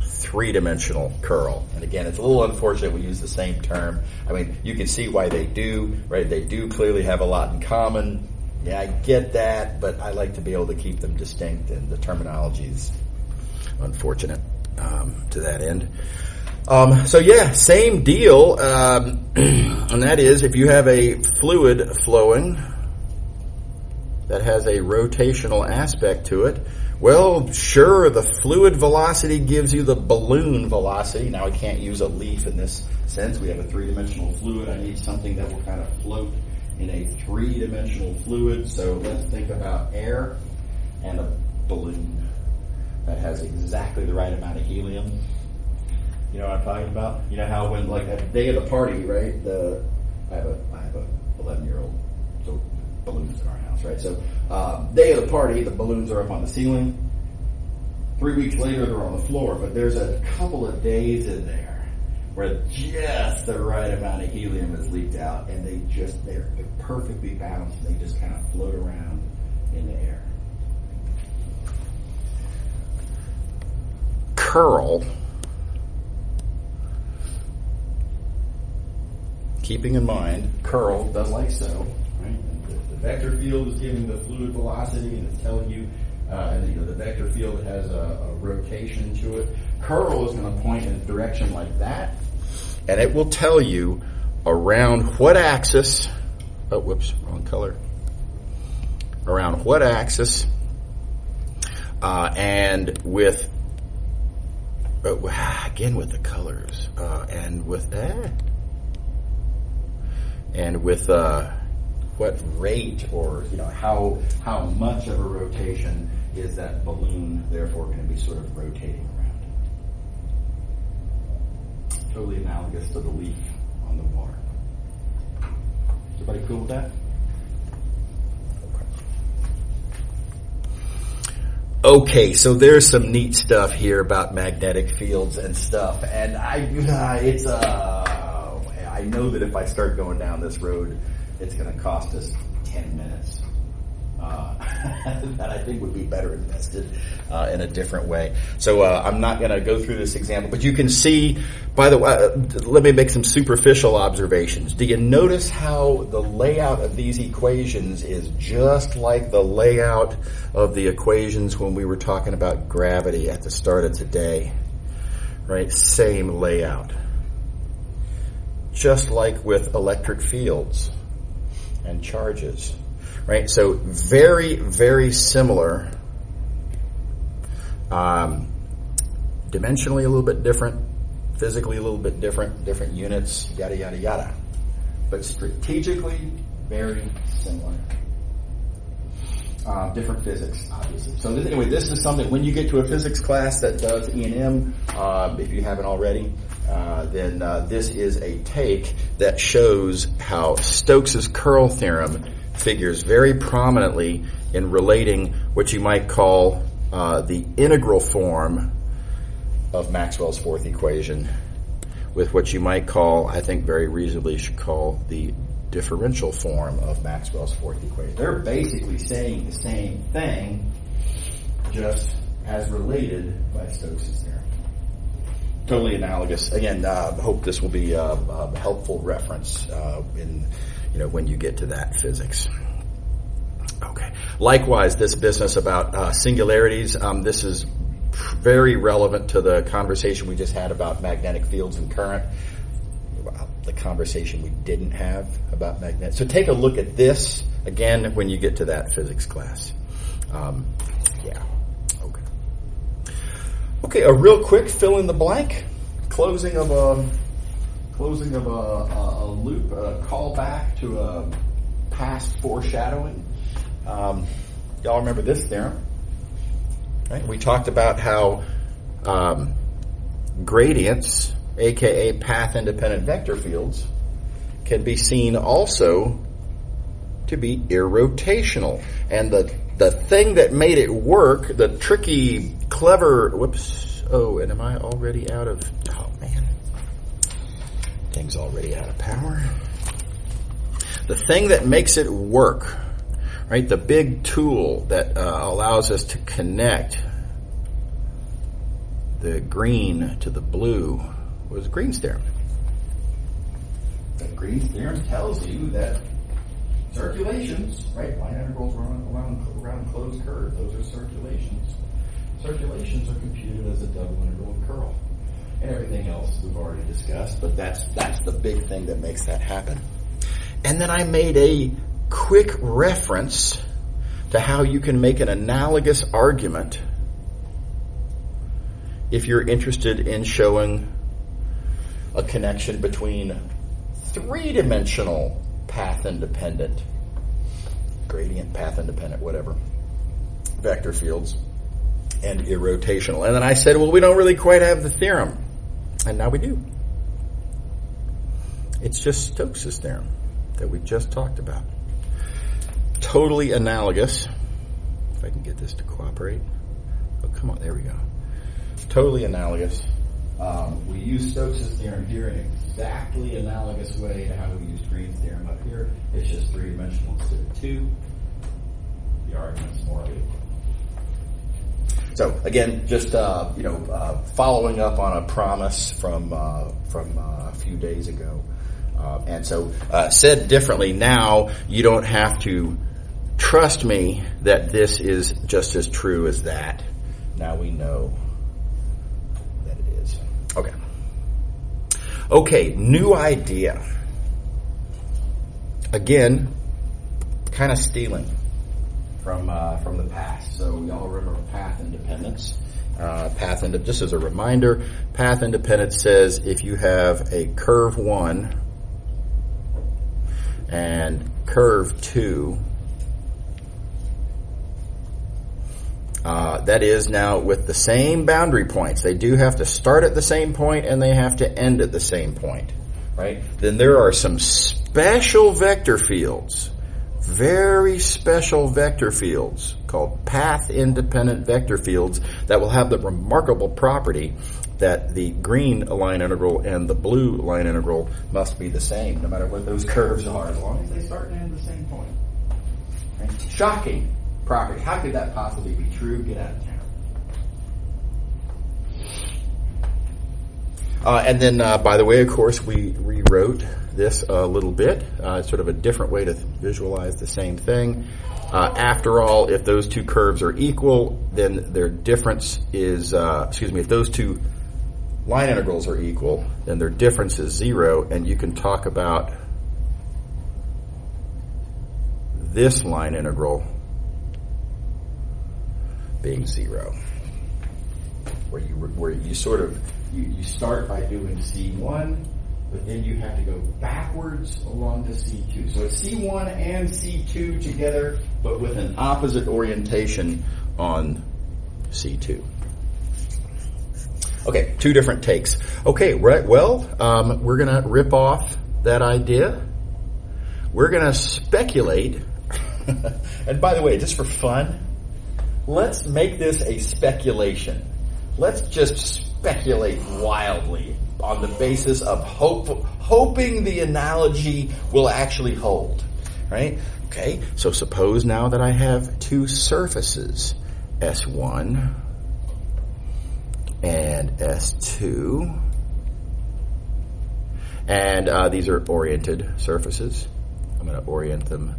three-dimensional curl. And again, it's a little unfortunate we use the same term. I mean, you can see why they do, right? They do clearly have a lot in common. Yeah, I get that, but I like to be able to keep them distinct, and the terminology is unfortunate to that end. Same deal, and that is if you have a fluid flowing that has a rotational aspect to it, well, sure, the fluid velocity gives you the balloon velocity. Now, I can't use a leaf in this sense. We have a three-dimensional fluid. I need something that will kind of float in a three-dimensional fluid. So let's think about air and a balloon that has exactly the right amount of helium. You know what I'm talking about? You know how when, like, at the day of the party, right? I have a 11-year-old, so balloons in our house, right? So, day of the party, the balloons are up on the ceiling. 3 weeks later, they're on the floor. But there's a couple of days in there where just the right amount of helium is leaked out, and they're perfectly balanced. They just kind of float around in the air. Curl. Keeping in mind, curl does like so, right? The vector field is giving the fluid velocity, and it's telling you, the vector field has a rotation to it. Curl is going to point in a direction like that, and it will tell you around what axis. Oh, whoops, wrong color. Around what axis, and with again with the colors, and with. and with what rate, or how much of a rotation is that balloon therefore going to be sort of rotating around. Totally analogous to the leaf on the water. Everybody cool with that? Okay, so there's some neat stuff here about magnetic fields and stuff, and I know that if I start going down this road, it's going to cost us 10 minutes. That I think would be better invested in a different way. So I'm not going to go through this example, but you can see, by the way, let me make some superficial observations. Do you notice how the layout of these equations is just like the layout of the equations when we were talking about gravity at the start of today? Right? Same layout. Just like with electric fields and charges. Right, so very, very similar. Dimensionally a little bit different, physically a little bit different units, yada, yada, yada. But strategically, very similar. Different physics, obviously. So anyway, this is something, when you get to a physics class that does E&M, if you haven't already, then this is a take that shows how Stokes's curl theorem figures very prominently in relating what you might call the integral form of Maxwell's fourth equation with what you might call, I think very reasonably should call, the differential form of Maxwell's fourth equation. They're basically saying the same thing, just as related by Stokes's theorem. Totally analogous. Again, hope this will be a helpful reference in when you get to that physics. Okay. Likewise, this business about singularities, this is very relevant to the conversation we just had about magnetic fields and current, the conversation we didn't have about magnet. So take a look at this again when you get to that physics class. Okay, a real quick fill in the blank, closing of a loop, a callback to a past foreshadowing. Y'all remember this theorem, right? We talked about how gradients, aka path-independent vector fields, can be seen also to be irrotational. And the thing that made it work, the tricky, clever, and am I already out of, thing's already out of power. The thing that makes it work, right, the big tool that allows us to connect the green to the blue was Green's theorem. That Green's theorem tells you that circulations, right, line integrals around closed curves, those are circulations. Circulations are computed as a double integral of curl. And everything else we've already discussed, but that's the big thing that makes that happen. And then I made a quick reference to how you can make an analogous argument if you're interested in showing a connection between three-dimensional path-independent, gradient, path-independent, whatever, vector fields and irrotational. And then I said, well, we don't really quite have the theorem. And now we do. It's just Stokes's theorem that we just talked about. Totally analogous. If I can get this to cooperate. Oh, come on, there we go. Totally analogous. We use Stokes's theorem here in exactly analogous way to how we used Green's theorem up here. It's just three-dimensional instead of two. The argument's more obvious. So again, just following up on a promise from a few days ago, and so said differently. Now you don't have to trust me that this is just as true as that. Now we know that it is. Okay, new idea. Again, kind of stealing from the past. So y'all remember path independence. Just as a reminder, path independence says if you have a curve 1 and curve 2. That is now with the same boundary points. They do have to start at the same point and they have to end at the same point, right? Then there are some special vector fields, very special vector fields called path-independent vector fields that will have the remarkable property that the green line integral and the blue line integral must be the same no matter what those curves are, as long as they start and end at the same point. Okay? Shocking property. How could that possibly be true? Get out of town. And then, by the way, of course, we rewrote this a little bit. It's sort of a different way to visualize the same thing. After all, if those two curves are equal, then their difference is, if those two line integrals are equal, then their difference is 0, and you can talk about this line integral being 0, where you sort of you start by doing C1, but then you have to go backwards along to C2. So it's C1 and C2 together, but with an opposite orientation on C2. Okay, two different takes. Okay, right. Well, we're going to rip off that idea. We're going to speculate. And by the way, just for fun, let's make this a speculation. Let's just speculate wildly on the basis of hoping the analogy will actually hold. Right? Okay, so suppose now that I have two surfaces, S1 and S2, and these are oriented surfaces. I'm going to orient them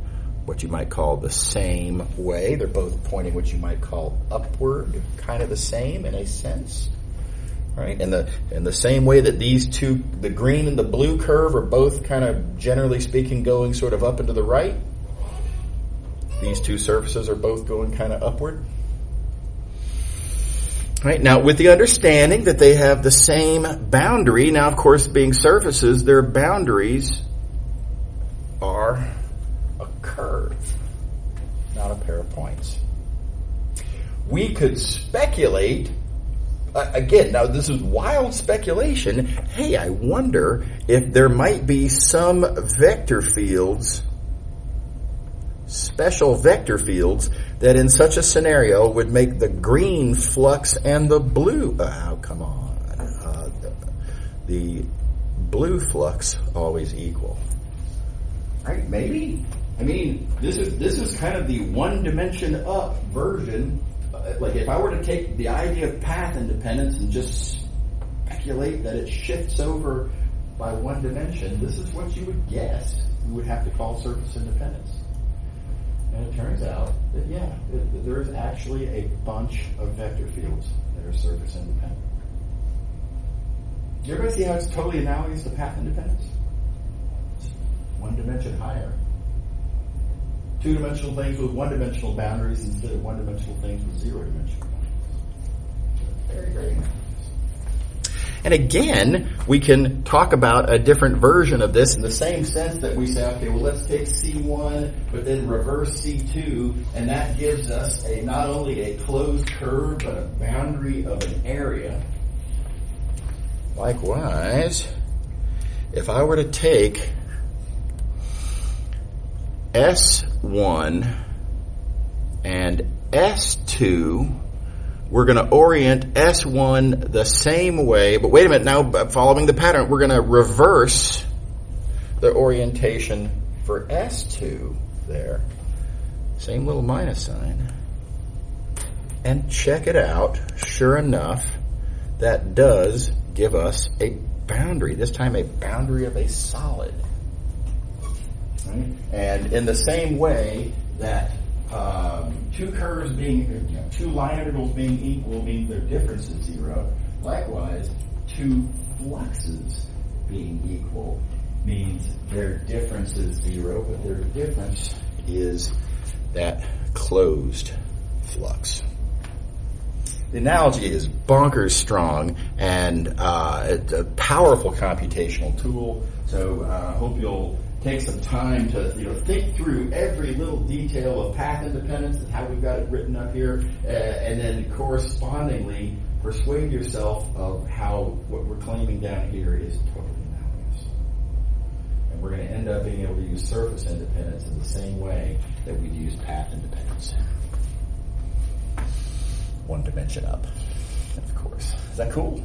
what you might call the same way. They're both pointing what you might call upward, kind of the same in a sense. Right? And the same way that these two, the green and the blue curve, are both kind of, generally speaking, going sort of up and to the right. These two surfaces are both going kind of upward. Right? Now, with the understanding that they have the same boundary, now, of course, being surfaces, their boundaries are a curve, not a pair of points. We could speculate, again, now this is wild speculation, hey, I wonder if there might be some vector fields, special vector fields, that in such a scenario would make the green flux and the blue, the blue flux always equal. Right? Maybe. I mean, this is kind of the one dimension up version. Like if I were to take the idea of path independence and just speculate that it shifts over by one dimension, this is what you would guess we would have to call surface independence. And it turns out that, there is actually a bunch of vector fields that are surface independent. Do you ever see how it's totally analogous to path independence? One dimension higher. Two-dimensional things with one-dimensional boundaries instead of one-dimensional things with zero-dimensional boundaries. Very, very nice. And again, we can talk about a different version of this in the same sense that we say, okay, well, let's take C1, but then reverse C2, and that gives us not only a closed curve, but a boundary of an area. Likewise, if I were to take S1 and S2, we're going to orient S1 the same way, but wait a minute, now following the pattern, we're going to reverse the orientation for S2 there. Same little minus sign. And check it out, sure enough, that does give us a boundary, this time a boundary of a solid. Right? And in the same way that two curves being, two line integrals being equal means their difference is 0. Likewise, two fluxes being equal means their difference is 0, but their difference is that closed flux. The analogy is bonkers strong, and it's a powerful computational tool. So I hope you'll take some time to think through every little detail of path independence and how we've got it written up here, and then correspondingly persuade yourself of how what we're claiming down here is totally analogous. And we're going to end up being able to use surface independence in the same way that we'd use path independence. One dimension up, of course. Is that cool?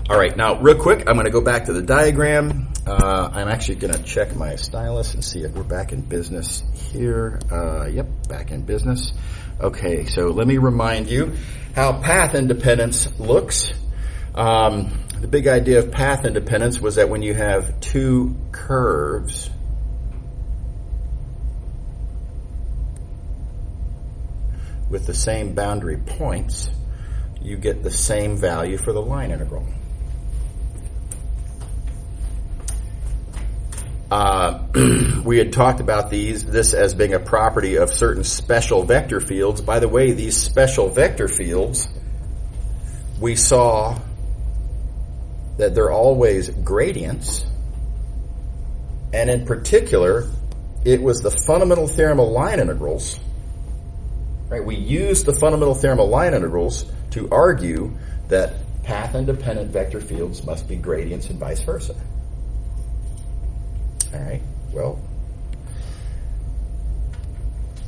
All right, now real quick, I'm going to go back to the diagram. I'm actually going to check my stylus and see if we're back in business here. Yep, back in business. Okay, so let me remind you how path independence looks. The big idea of path independence was that when you have two curves, with the same boundary points, you get the same value for the line integral. We had talked about this as being a property of certain special vector fields. By the way, these special vector fields, we saw that they're always gradients. And in particular, it was the fundamental theorem of line integrals. Right? We used the fundamental theorem of line integrals to argue that path-independent vector fields must be gradients and vice versa. All right. Well,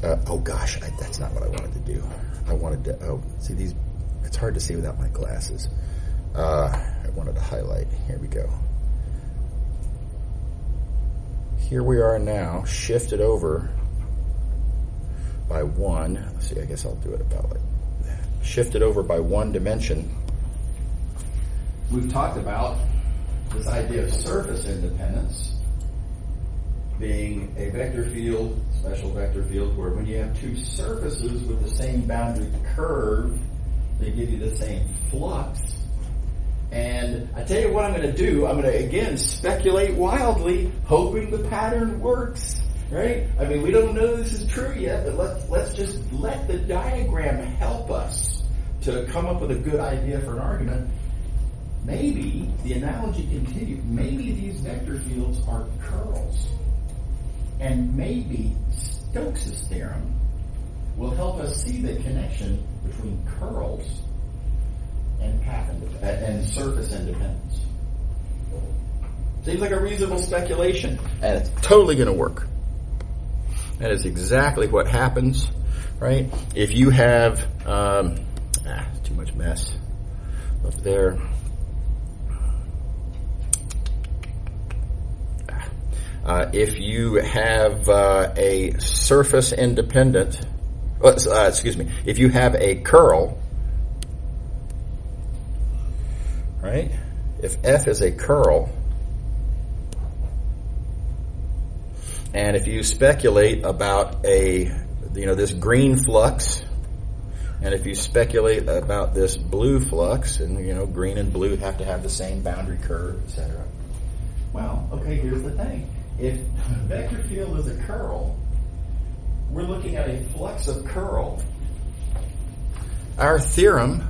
that's not what I wanted to do. I wanted to, see these, it's hard to see without my glasses. I wanted to highlight. Here we go. Here we are now, shifted over by one. Let's see, I guess I'll do it about like that. Shifted over by one dimension. We've talked about this idea of surface independence being a vector field, special vector field, where when you have two surfaces with the same boundary curve, they give you the same flux. And I tell you what I'm going to do. I'm going to, again, speculate wildly, hoping the pattern works. Right? I mean, we don't know this is true yet, but let's just let the diagram help us to come up with a good idea for an argument. Maybe the analogy continues. Maybe these vector fields are curls. And maybe Stokes' theorem will help us see the connection between curls and surface independence. Seems like a reasonable speculation, and it's totally going to work. That is exactly what happens, right? If you have, too much mess up there. If you have a surface independent, if you have a curl, right? If F is a curl, and if you speculate about this green flux, and if you speculate about this blue flux, and green and blue have to have the same boundary curve, etc. Well, okay, here's the thing. If a vector field is a curl, we're looking at a flux of curl. Our theorem,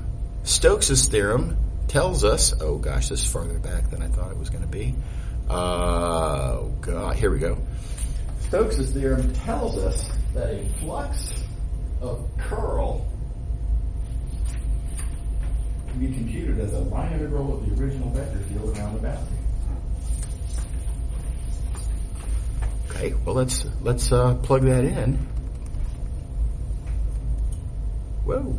Stokes' theorem, tells us, this is farther back than I thought it was going to be. Here we go. Stokes' theorem tells us that a flux of curl can be computed as a line integral of the original vector field around the boundary. Okay, well let's plug that in. Whoa.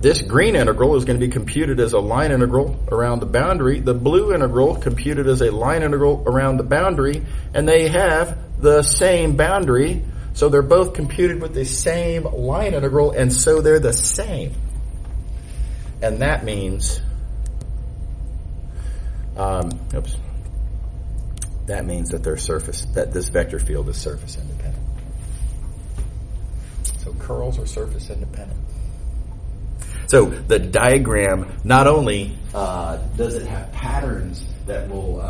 This green integral is going to be computed as a line integral around the boundary. The blue integral computed as a line integral around the boundary, and they have the same boundary, so they're both computed with the same line integral, and so they're the same. And that means, that means that that this vector field is surface independent. So curls are surface independent. So the diagram, not only does it have patterns that will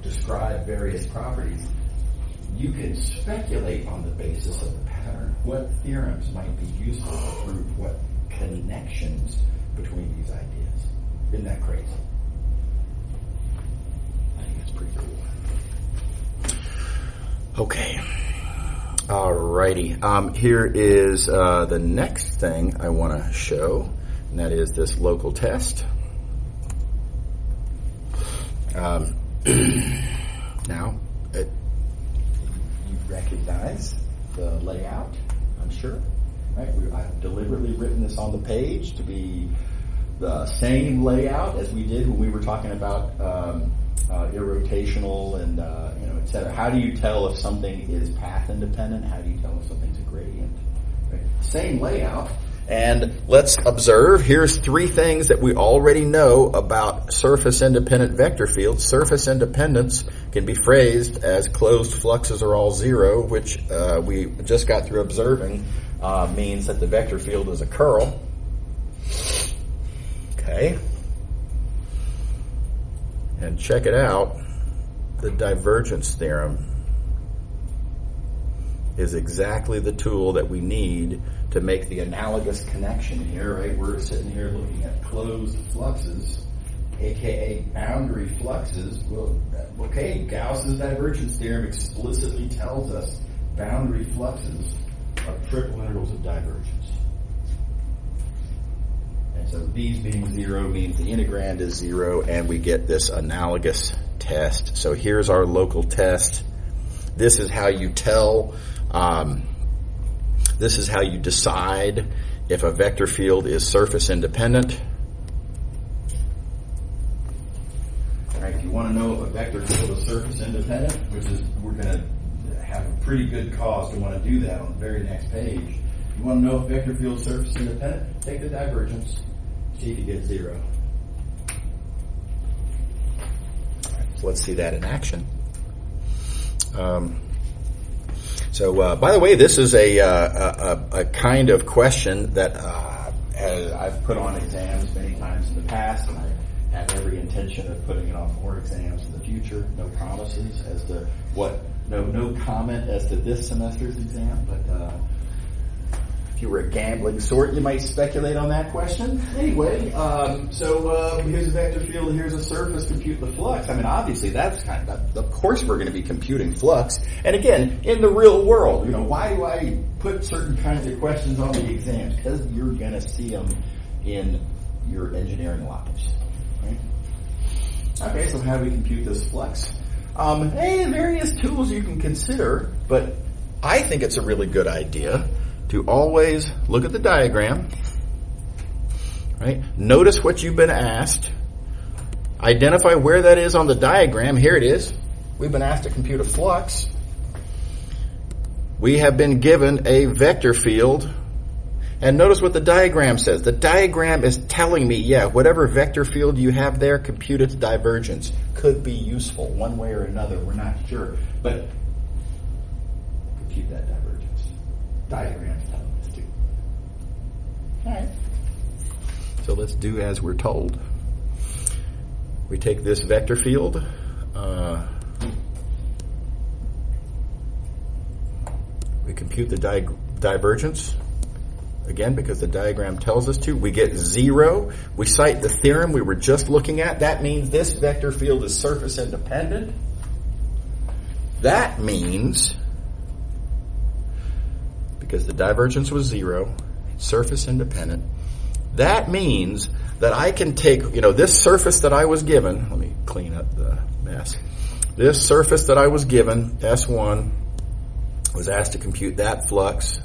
describe various properties, you can speculate on the basis of the pattern what theorems might be useful to prove what connections between these ideas. Isn't that crazy? I think it's pretty cool. Okay. Alrighty. Here is the next thing I want to show, and that is this local test. Now, you recognize the layout, I'm sure. Right? I've deliberately written this on the page to be the same layout as we did when we were talking about irrotational and et cetera. How do you tell if something is path independent? How do you tell if something's a gradient? Right? Same layout. And let's observe. Here's three things that we already know about surface independent vector fields. Surface independence can be phrased as closed fluxes are all zero, which we just got through observing means that the vector field is a curl. Okay. And check it out. The divergence theorem is exactly the tool that we need to make the analogous connection here, right? We're sitting here looking at closed fluxes, aka boundary fluxes. Well, okay, Gauss's divergence theorem explicitly tells us boundary fluxes are triple integrals of divergence. And so these being zero means the integrand is zero, and we get this analogous test. So here's our local test. This is how you tell, this is how you decide if a vector field is surface independent. All right, if you want to know if a vector field is surface independent, which is, we're going to have a pretty good cause to want to do that on the very next page. You want to know if vector field is surface independent? Take the divergence, see if you get zero. All right, so let's see that in action. By the way, this is a kind of question that I've put on exams many times in the past, and I have every intention of putting it on more exams in the future. No promises as to what, no comment as to this semester's exam, but if you were a gambling sort, you might speculate on that question. Anyway, here's a vector field, here's a surface, compute the flux. I mean, obviously that's of course we're going to be computing flux. And again, in the real world, why do I put certain kinds of questions on the exams? Because you're going to see them in your engineering lives. Right? Okay, so how do we compute this flux? Various tools you can consider, but I think it's a really good idea to always look at the diagram, right? Notice what you've been asked. Identify where that is on the diagram. Here it is. We've been asked to compute a flux. We have been given a vector field. And notice what the diagram says. The diagram is telling me, whatever vector field you have there, compute its divergence. Could be useful one way or another. We're not sure. But compute that divergence. Diagrams telling us to. All right. So let's do as we're told. We take this vector field. We compute the divergence. Again, because the diagram tells us to. We get zero. We cite the theorem we were just looking at. That means this vector field is surface independent. That means, because the divergence was zero, surface independent, that means that I can take, this surface that I was given, let me clean up the mess. This surface that I was given, S1, was asked to compute that flux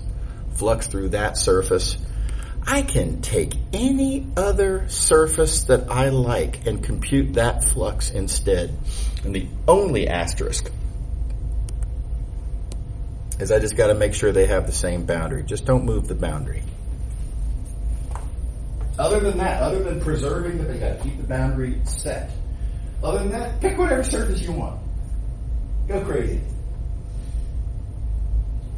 through that surface. I can take any other surface that I like and compute that flux instead. And the only asterisk is I just got to make sure they have the same boundary. Just don't move the boundary. Other than that, other than preserving that they got to keep the boundary set, other than that, pick whatever surface you want. Go crazy.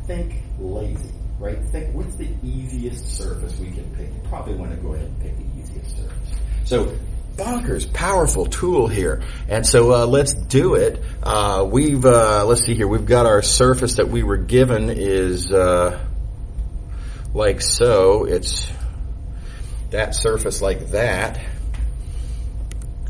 Think lazy, right? Think, what's the easiest surface we can pick? You probably want to go ahead and pick the easiest surface. So, bonkers, powerful tool here. And so let's do it. Let's see here. We've got our surface that we were given is like so. that surface like that.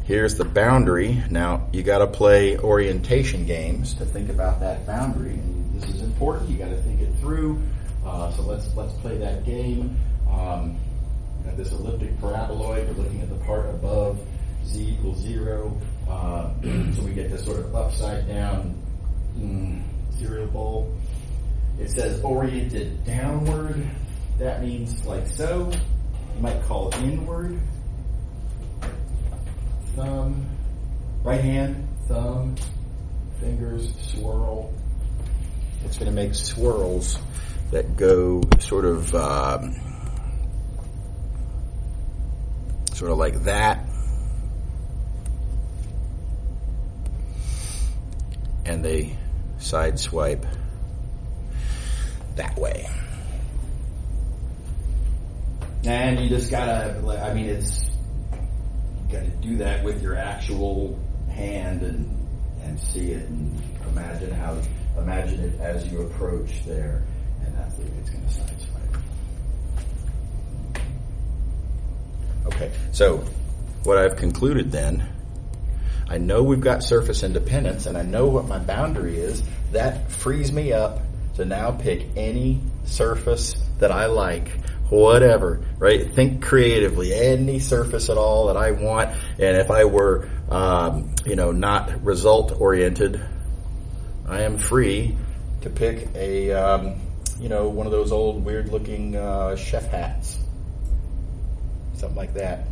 Here's the boundary. Now, you got to play orientation games to think about that boundary. And this is important. You got to think it through. So let's play that game. Got this elliptic paraboloid. We're looking at the part above z equals 0. So we get this sort of upside down cereal bowl. It says oriented downward. That means like so. You might call it inward. Thumb, right hand, thumb, fingers, swirl. It's going to make swirls that go sort of like that. And they side swipe that way. And you just gotta, you gotta do that with your actual hand and see it and imagine it as you approach there. And that's the way it's gonna side swipe. Okay, so what I've concluded then, I know we've got surface independence and I know what my boundary is. That frees me up to now pick any surface that I like, whatever, right? Think creatively, any surface at all that I want. And if I were, not result oriented, I am free to pick a, one of those old weird looking chef hats. Something like that.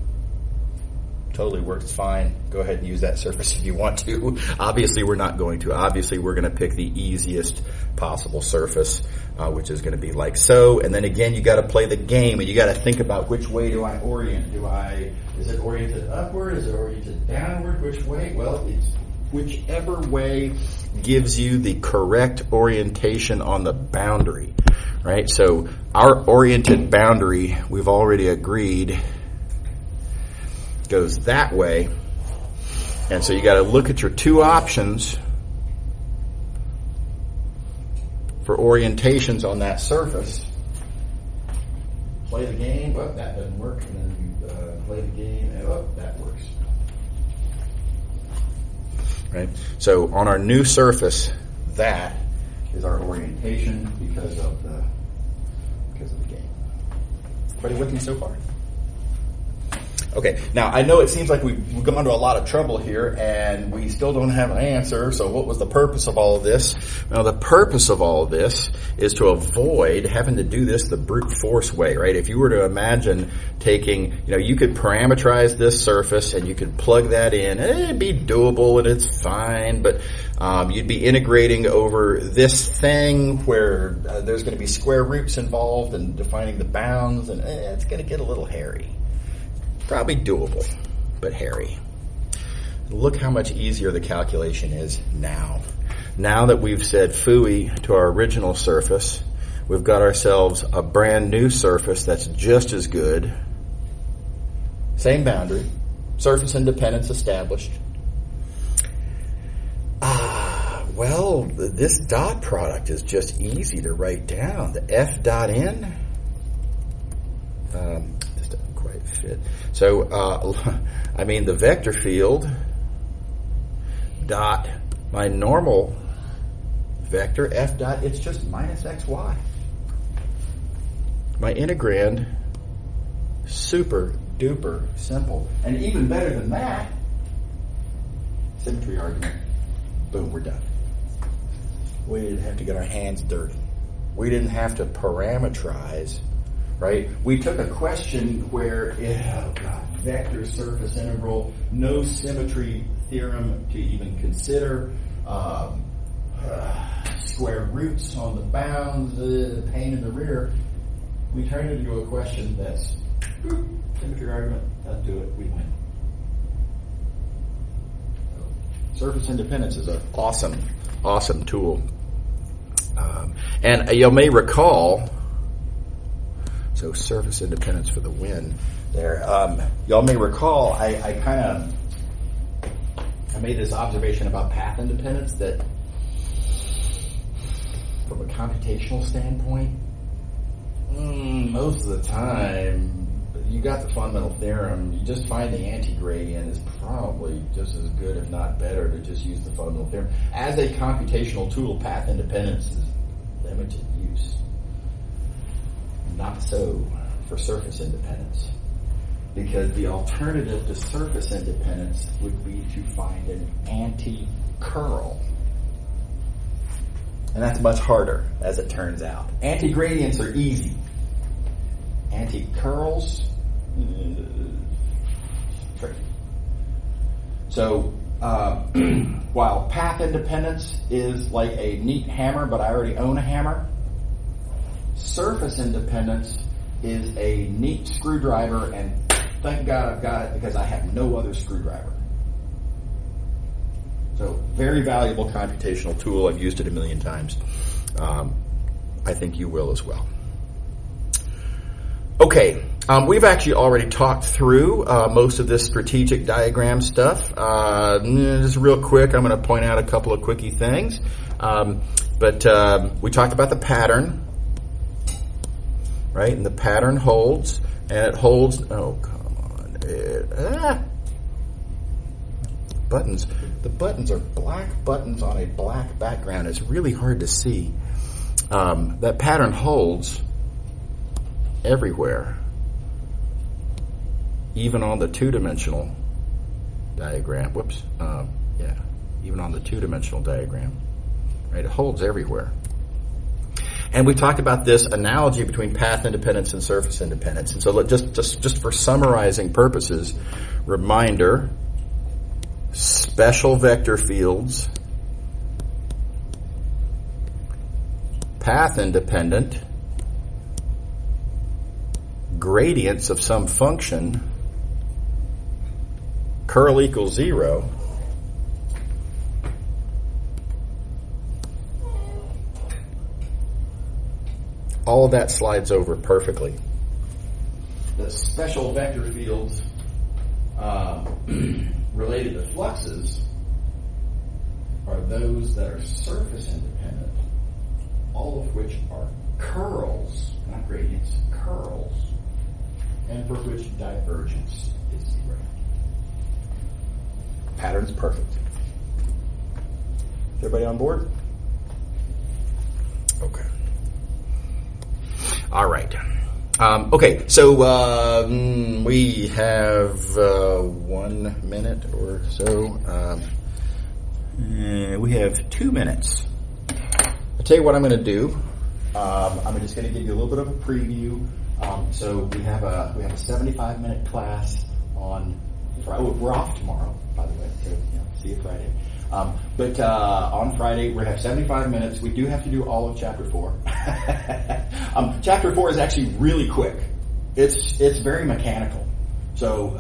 Totally works fine. Go ahead and use that surface if you want to. Obviously, we're not going to. Obviously, we're going to pick the easiest possible surface, which is going to be like so. And then again, you got to play the game, and you got to think about which way do I orient? Is it oriented upward? Is it oriented downward? Which way? Well, it's whichever way gives you the correct orientation on the boundary, right? So our oriented boundary, we've already agreed, goes that way. And so you got to look at your two options for orientations on that surface. Play the game. Well, that doesn't work. And then you play the game. And that works. Right? So on our new surface, that is our orientation because of the game. Everybody with me so far? Okay, now I know it seems like we've gone to a lot of trouble here and we still don't have an answer, so what was the purpose of all of this? Now the purpose of all of this is to avoid having to do this the brute force way, right? If you were to imagine taking, you could parameterize this surface and you could plug that in, and it'd be doable and it's fine, but you'd be integrating over this thing where there's going to be square roots involved and defining the bounds, and it's going to get a little hairy. Probably doable, but hairy. Look how much easier the calculation is now. Now that we've said phooey to our original surface, we've got ourselves a brand new surface that's just as good. Same boundary, surface independence established. Well, this dot product is just easy to write down. The F dot N. This doesn't quite fit. So, the vector field dot my normal vector F dot, it's just minus XY. My integrand, super duper simple. And even better than that, symmetry argument. Boom, we're done. We didn't have to get our hands dirty. We didn't have to parameterize, right? We took a question where, vector surface integral, no symmetry theorem to even consider, square roots on the bounds, pain in the rear. We turned it into a question that's symmetry argument, doesn't do it, we win. Surface independence is an awesome tool. And you may recall, so surface independence for the win there. Y'all may recall, I made this observation about path independence that from a computational standpoint, most of the time, you got the fundamental theorem. You just find the anti-gradient is probably just as good, if not better, to just use the fundamental theorem. As a computational tool, path independence is limited use. Not so for surface independence. Because the alternative to surface independence would be to find an anti-curl. And that's much harder, as it turns out. Anti-gradients are easy. Anti-curls, tricky. So, while path independence is like a neat hammer, but I already own a hammer, surface independence is a neat screwdriver, and thank God I've got it because I have no other screwdriver. So, very valuable computational tool. I've used it a million times. I think you will as well. Okay, we've actually already talked through most of this strategic diagram stuff. Just real quick, I'm going to point out a couple of quickie things. But we talked about the pattern, right? And the pattern holds, and it holds. Oh, come on! Buttons. The buttons are black buttons on a black background. It's really hard to see. That pattern holds everywhere, even on the two-dimensional diagram. Whoops. Even on the two-dimensional diagram. Right? It holds everywhere. And we talked about this analogy between path independence and surface independence. And so just for summarizing purposes, reminder, special vector fields, path independent, gradients of some function, curl equals 0, all of that slides over perfectly. The special vector fields related to fluxes are those that are surface independent, all of which are curls, not gradients, curls, and for which divergence is 0. Pattern's perfect. Is everybody on board? Okay. All right. Okay, so we have 1 minute or so. We have 2 minutes. I'll tell you what I'm going to do. I'm just going to give you a little bit of a preview. So we have a 75-minute class on Friday. We're off tomorrow, by the way. So see you Friday. But on Friday, we're going to have 75 minutes. We do have to do all of Chapter 4. Chapter 4 is actually really quick. It's very mechanical. So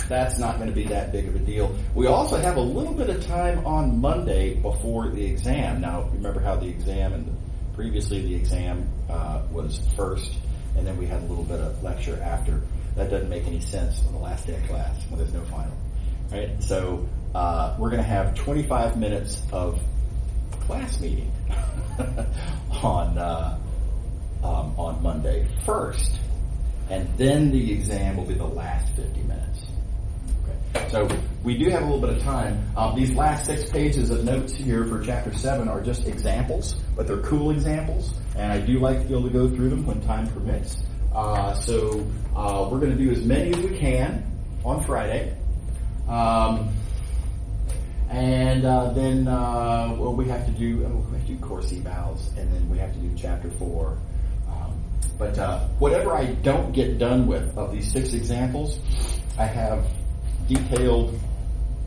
that's not going to be that big of a deal. We also have a little bit of time on Monday before the exam. Now, remember how the exam, and previously the exam was first, and then we had a little bit of lecture after. That doesn't make any sense on the last day of class when there's no final. Right? So we're going to have 25 minutes of class meeting on Monday first, and then the exam will be the last 50 minutes. Okay. So we do have a little bit of time. These last 6 pages of notes here for Chapter 7 are just examples, but they're cool examples, and I do like to be able to go through them when time permits. So we're going to do as many as we can on Friday. And then we have to do course evals, and then we have to do Chapter 4. But whatever I don't get done with of these 6 examples, I have detailed,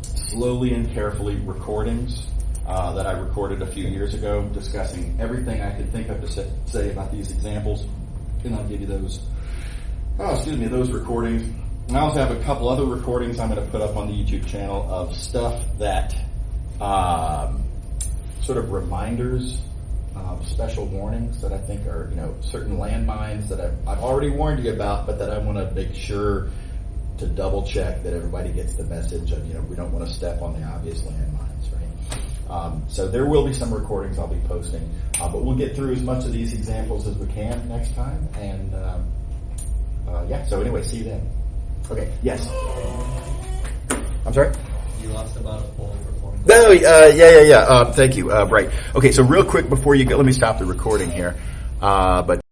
slowly and carefully recordings that I recorded a few years ago, discussing everything I could think of to say about these examples, and I'll give you those recordings. I also have a couple other recordings I'm going to put up on the YouTube channel of stuff that sort of reminders, special warnings that I think are, certain landmines that I've already warned you about, but that I want to make sure to double check that everybody gets the message of, we don't want to step on the obvious landmines, right? So there will be some recordings I'll be posting, but we'll get through as much of these examples as we can next time, and Yeah, so anyway, see you then. Okay, yes. I'm sorry? You lost about a full performance. No, yeah. Thank you, Bray. Okay, so real quick before you go, let me stop the recording here. But